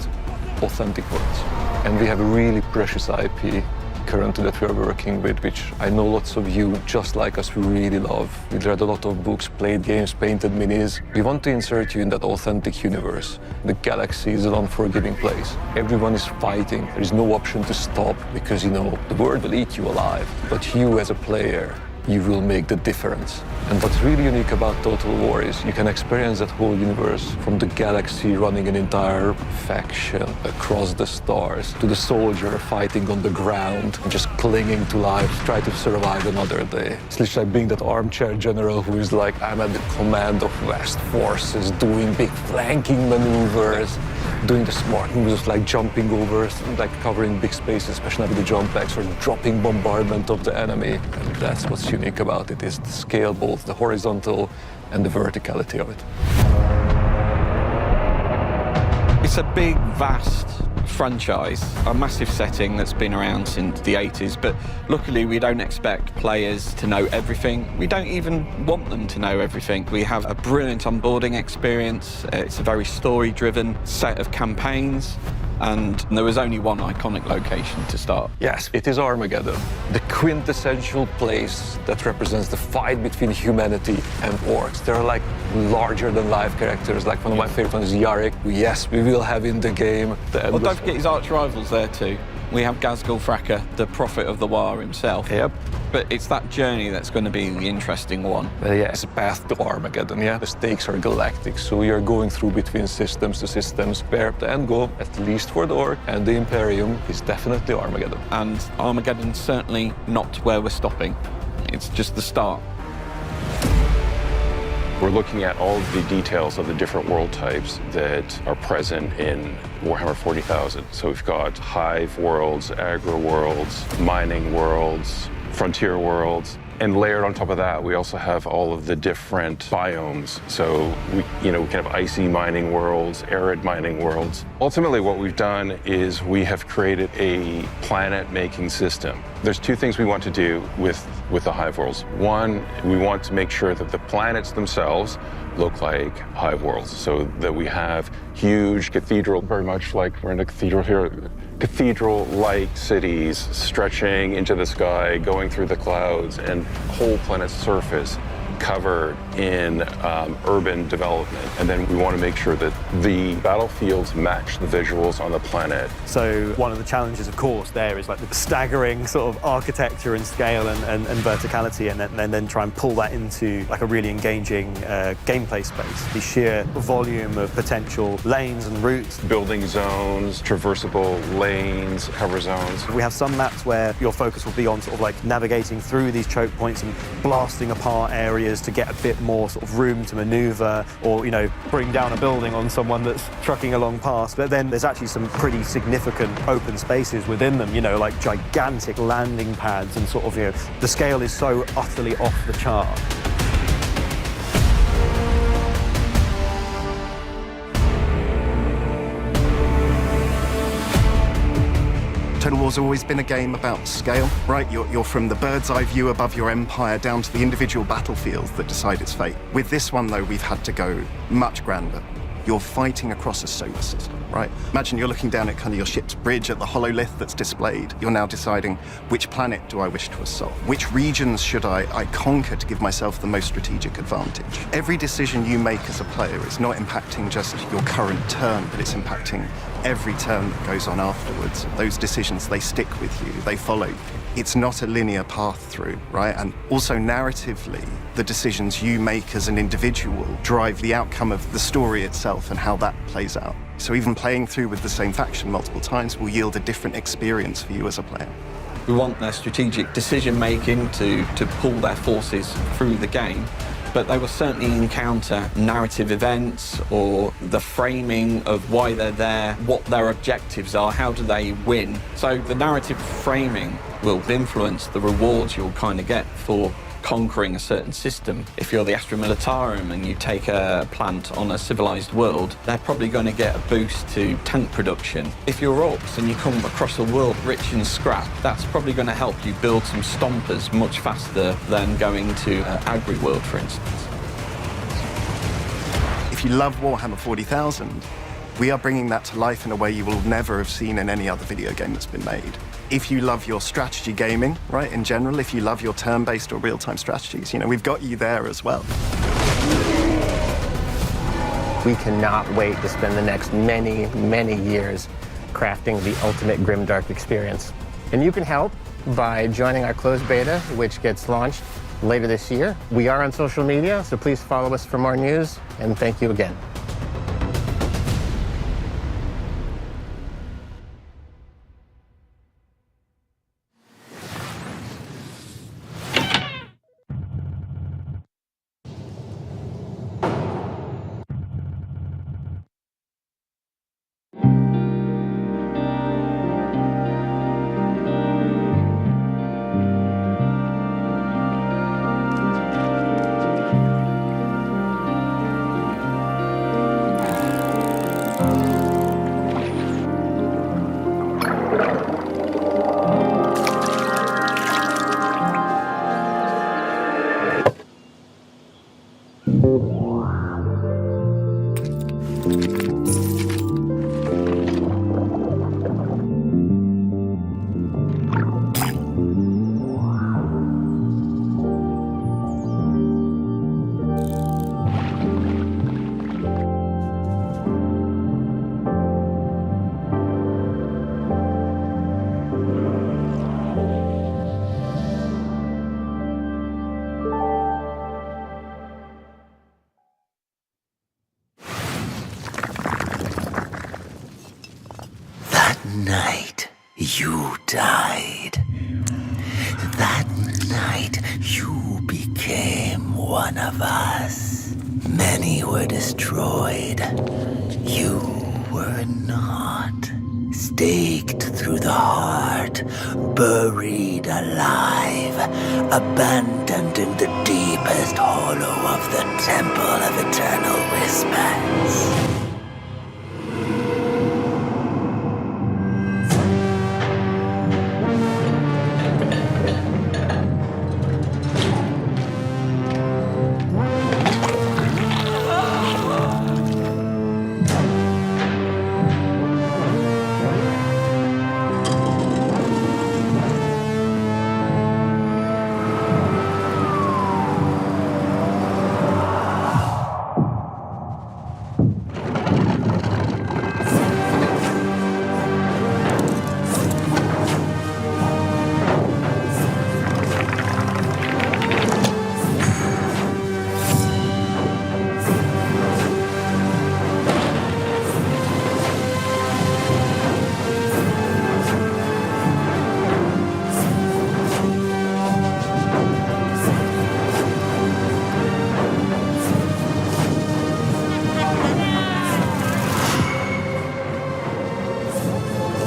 authentic worlds. And we have a really precious IP currently that we are working with, which I know lots of you, just like us, who really love. We've read a lot of books, played games, painted minis. We want to insert you in that authentic universe. The galaxy is an unforgiving place. Everyone is fighting. There is no option to stop because, the world will eat you alive. But you as a player, you will make the difference. And what's really unique about Total War is you can experience that whole universe, from the galaxy running an entire faction across the stars, to the soldier fighting on the ground, just clinging to life, try to survive another day. It's literally like being that armchair general who is like, I'm at the command of vast forces, doing big flanking maneuvers. doing the smart moves, like jumping over, like covering big spaces, especially with the jump legs, or dropping bombardment of the enemy. And that's what's unique about it, is the scale, both the horizontal and the verticality of it. It's a big, vast franchise, a massive setting that's been around since the 80s, but luckily we don't expect players to know everything. We don't even want them to know everything. We have a brilliant onboarding experience. It's a very story-driven set of campaigns, and there was only one iconic location to start. Yes, it is Armageddon, the quintessential place that represents the fight between humanity and orcs. They're like larger-than-life characters. Like one of my favorite ones is Yarrick, who, yes, we will have in the game. Well, don't forget his arch rivals there too. We have Ghazghkull Thraka, the prophet of the War himself. Yep. But it's that journey that's going to be the interesting one. Yeah, it's a path to Armageddon, yeah. The stakes are galactic, so you're going through between systems to systems, where the end goal, at least for the Orc and the Imperium, is definitely Armageddon. And Armageddon's certainly not where we're stopping. It's just the start. We're looking at all of the details of the different world types that are present in Warhammer 40,000. So we've got hive worlds, agro worlds, mining worlds, frontier worlds, and layered on top of that, we also have all of the different biomes. So we can have icy mining worlds, arid mining worlds. Ultimately, what we've done is we have created a planet-making system. There's two things we want to do with the hive worlds. One, we want to make sure that the planets themselves look like hive worlds, so that we have huge cathedral, very much like we're in a cathedral here, cathedral-like cities stretching into the sky, going through the clouds, and whole planet's surface covered in urban development. And then we want to make sure that the battlefields match the visuals on the planet. So one of the challenges, of course, there is like the staggering sort of architecture and scale and verticality, and then try and pull that into like a really engaging gameplay space. The sheer volume of potential lanes and routes. Building zones, traversable lanes, cover zones. We have some maps where your focus will be on sort of like navigating through these choke points and blasting apart areas to get a bit more sort of room to maneuver, or bring down a building on someone that's trucking along past. But then there's actually some pretty significant open spaces within them, like gigantic landing pads, and sort of the scale is so utterly off the chart. Total War's always been a game about scale, right? You're from the bird's eye view above your empire down to the individual battlefields that decide its fate. With this one, though, we've had to go much grander. You're fighting across a solar system, right? Imagine you're looking down at kind of your ship's bridge at the hololith that's displayed. You're now deciding, which planet do I wish to assault? Which regions should I conquer to give myself the most strategic advantage? Every decision you make as a player is not impacting just your current turn, but it's impacting every turn that goes on afterwards. Those decisions, they stick with you, they follow you. It's not a linear path through, right? And also narratively, the decisions you make as an individual drive the outcome of the story itself and how that plays out. So even playing through with the same faction multiple times will yield a different experience for you as a player. We want their strategic decision-making to pull their forces through the game, but they will certainly encounter narrative events or the framing of why they're there, what their objectives are, how do they win. So the narrative framing will influence the rewards you'll kind of get for conquering a certain system. If you're the Astra Militarum and you take a plant on a civilized world, they're probably going to get a boost to tank production. If you're orcs and you come across a world rich in scrap, that's probably going to help you build some stompers much faster than going to agri-world, for instance. If you love Warhammer 40,000, we are bringing that to life in a way you will never have seen in any other video game that's been made. If you love your strategy gaming, right, in general, if you love your turn-based or real-time strategies, we've got you there as well. We cannot wait to spend the next many, many years crafting the ultimate grimdark experience. And you can help by joining our closed beta, which gets launched later this year. We are on social media, so please follow us for more news, and thank you again. Night you died. That night you became one of us. Many were destroyed. You were not. Staked through the heart, buried alive, abandoned in the deepest hollow of the Temple of Eternal Whispers.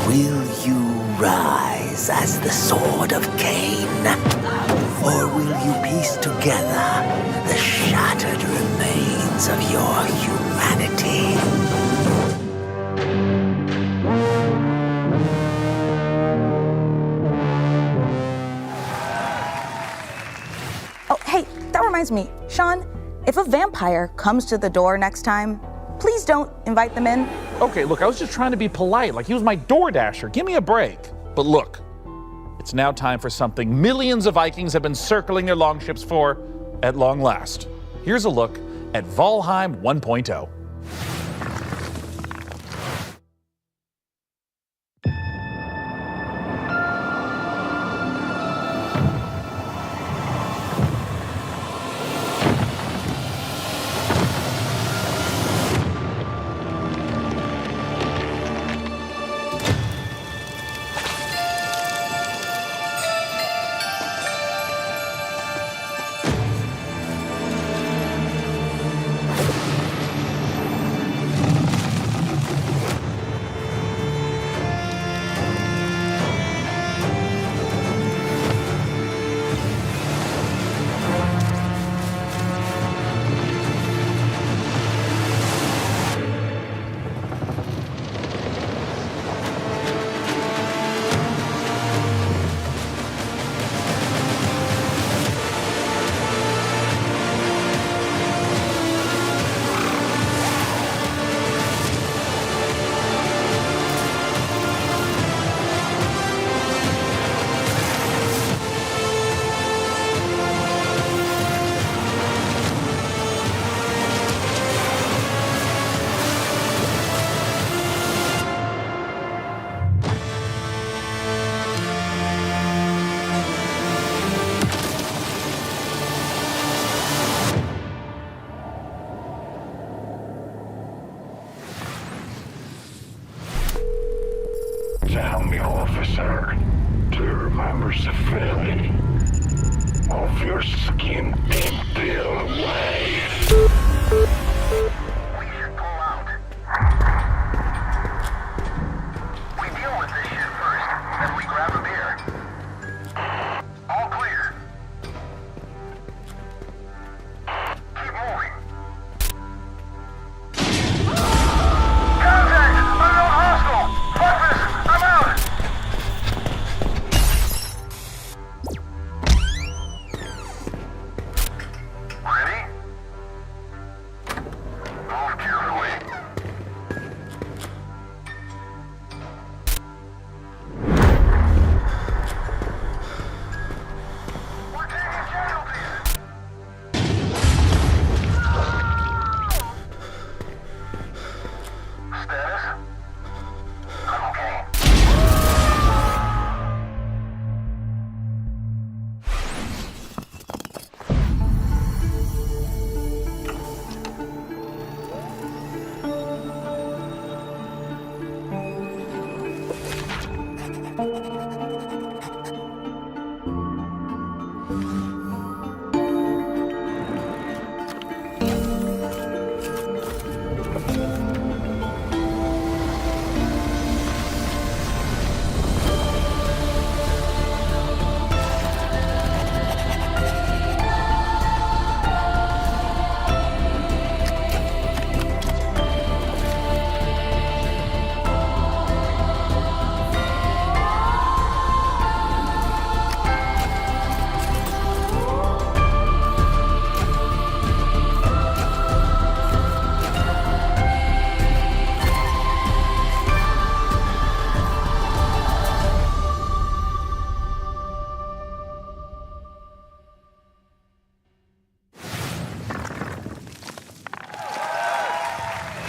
Will you rise as the sword of Cain? Or will you piece together the shattered remains of your humanity? Oh, hey, that reminds me. Sean, if a vampire comes to the door next time, please don't invite them in. Okay, look, I was just trying to be polite, like he was my DoorDasher. Give me a break. But look, it's now time for something millions of Vikings have been circling their longships for at long last. Here's a look at Valheim 1.0.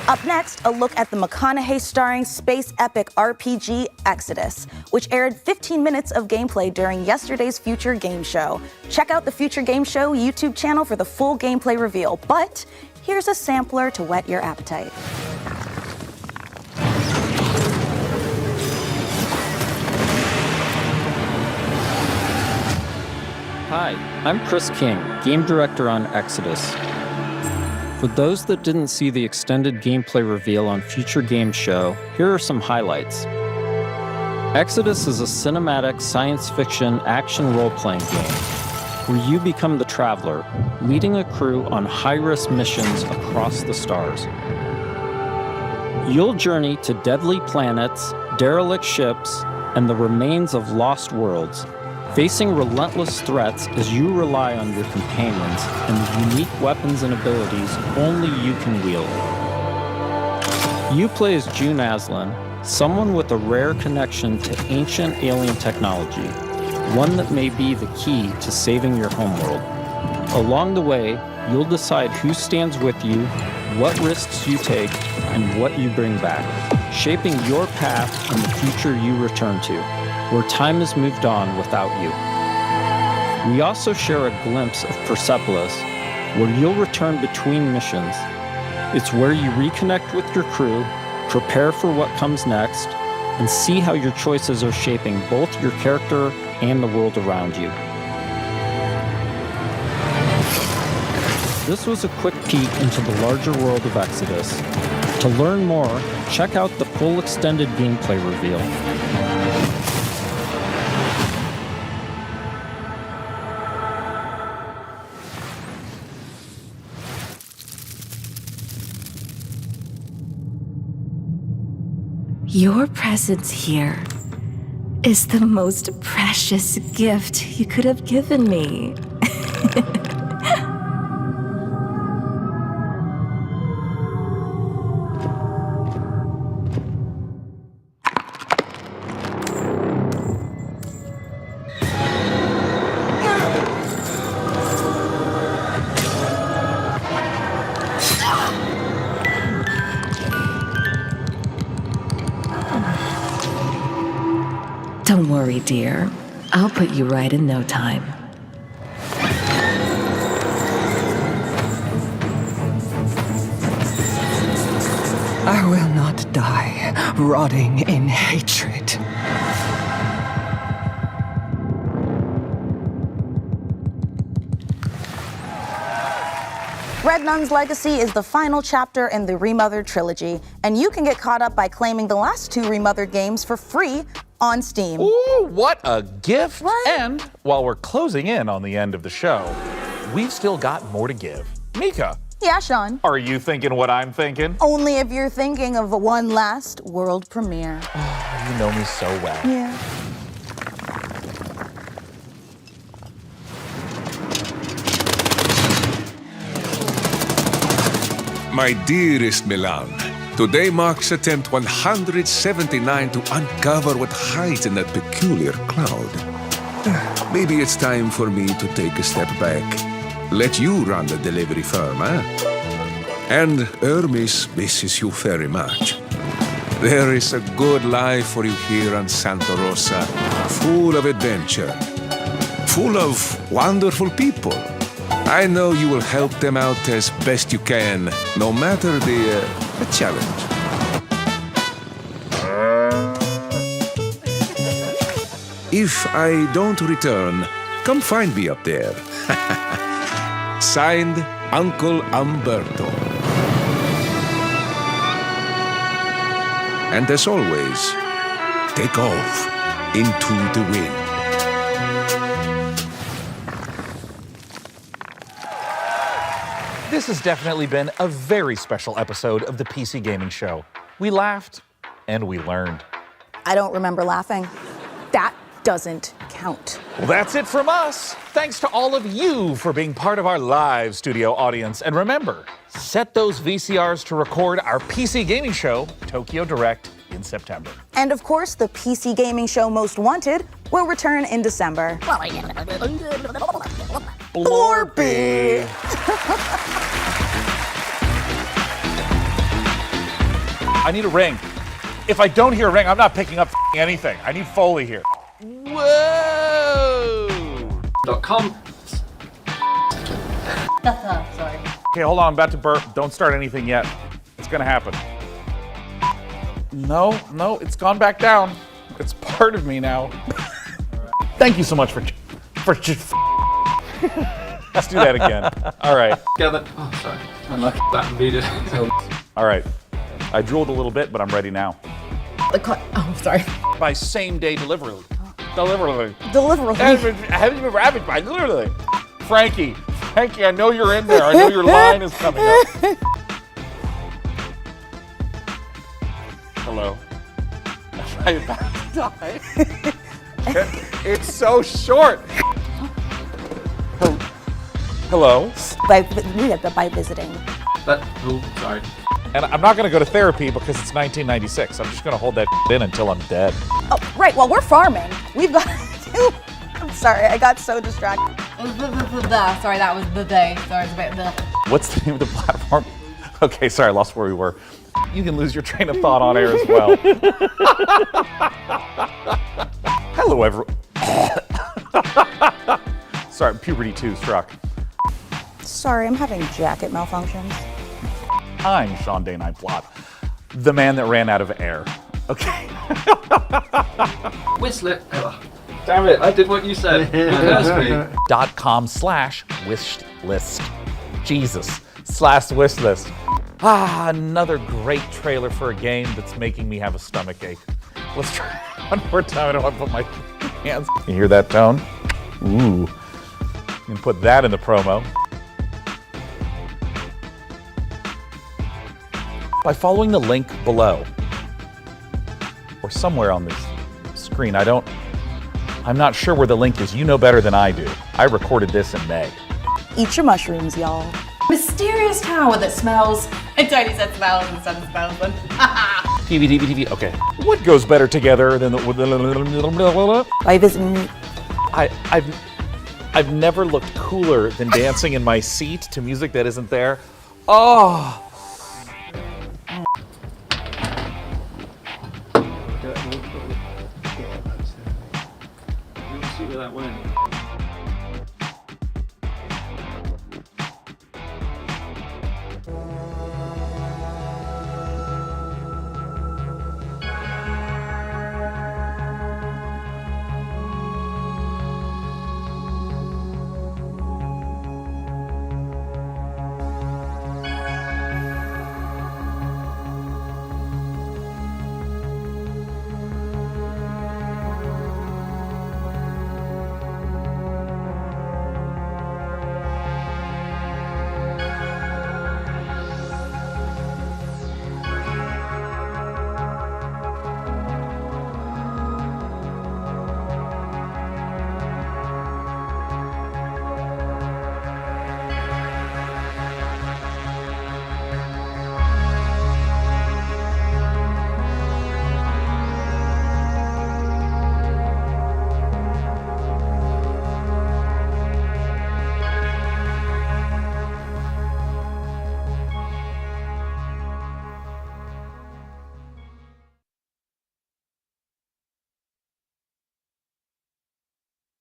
Up next, a look at the McConaughey-starring space epic RPG Exodus, which aired 15 minutes of gameplay during yesterday's Future Game Show. Check out the Future Game Show YouTube channel for the full gameplay reveal, but here's a sampler to whet your appetite. Hi, I'm Chris King, Game Director on Exodus. For those that didn't see the extended gameplay reveal on Future Game Show, here are some highlights. Exodus is a cinematic science fiction action role-playing game where you become the Traveler, leading a crew on high-risk missions across the stars. You'll journey to deadly planets, derelict ships, and the remains of lost worlds, facing relentless threats as you rely on your companions and the unique weapons and abilities only you can wield. You play as June Aslan, someone with a rare connection to ancient alien technology, one that may be the key to saving your homeworld. Along the way, you'll decide who stands with you, what risks you take, and what you bring back, shaping your path and the future you return to, where time has moved on without you. We also share a glimpse of Persepolis, where you'll return between missions. It's where you reconnect with your crew, prepare for what comes next, and see how your choices are shaping both your character and the world around you. This was a quick peek into the larger world of Exodus. To learn more, check out the full extended gameplay reveal. Your presence here is the most precious gift you could have given me. Don't worry, dear. I'll put you right in no time. I will not die, rotting in hatred. Red Nun's Legacy is the final chapter in the Remothered trilogy, and you can get caught up by claiming the last two Remothered games for free on Steam. Ooh, what a gift! Right? And while we're closing in on the end of the show, we've still got more to give. Mica. Yeah, Sean. Are you thinking what I'm thinking? Only if you're thinking of one last world premiere. Oh, you know me so well. Yeah. My dearest Milan, today marks attempt 179 to uncover what hides in that peculiar cloud. Maybe it's time for me to take a step back. Let you run the delivery firm, eh? And Hermes misses you very much. There is a good life for you here on Santa Rosa, full of adventure, full of wonderful people. I know you will help them out as best you can, no matter the challenge. If I don't return, come find me up there. Signed, Uncle Umberto. And as always, take off into the wind. This has definitely been a very special episode of the PC Gaming Show. We laughed and we learned. I don't remember laughing. That doesn't count. Well, that's it from us. Thanks to all of you for being part of our live studio audience. And remember, set those VCRs to record our PC Gaming Show, Tokyo Direct, in September. And of course, the PC Gaming Show Most Wanted will return in December. Blorpy! I need a ring. If I don't hear a ring, I'm not picking up anything. I need Foley here. Whoa! .com. Sorry. Okay, hold on, I'm about to burp. Don't start anything yet. It's gonna happen. No, it's gone back down. It's part of me now. Thank you so much for let's do that again. All right. Gather. Oh, sorry. Unlucky. That needed. All right. I drooled a little bit, but I'm ready now. Oh, sorry. By same day delivery. Delivery. Frankie, I know you're in there. I know your line is coming up. Hello. Am I about to die? It's so short. Hello. By visiting. Sorry. And I'm not going to go to therapy because it's 1996. I'm just going to hold that in until I'm dead. Oh, right. Well, we're farming. We've got. I'm sorry. I got so distracted. Sorry, that was the day. Sorry, it's a bit the. What's the name of the platform? Okay, sorry, I lost where we were. You can lose your train of thought on air as well. Hello, everyone. Sorry, puberty 2 struck. Sorry, I'm having jacket malfunctions. I'm Sean Plott, the man that ran out of air. Okay. Whistler. Damn it, I did what you said. You cursed me. .com/wishlist. Jesus. /wishlist. Another great trailer for a game that's making me have a stomach ache. Let's try one more time. I don't want to put my hands. You hear that tone? Ooh. You can put that in the promo. By following the link below, or somewhere on this screen. I'm not sure where the link is. You know better than I do. I recorded this in May. Eat your mushrooms, y'all. Mysterious tower that smells. I totally said smells instead of smells then. TV. Okay. What goes better together than By visiting. I've never looked cooler than dancing in my seat to music that isn't there. Oh.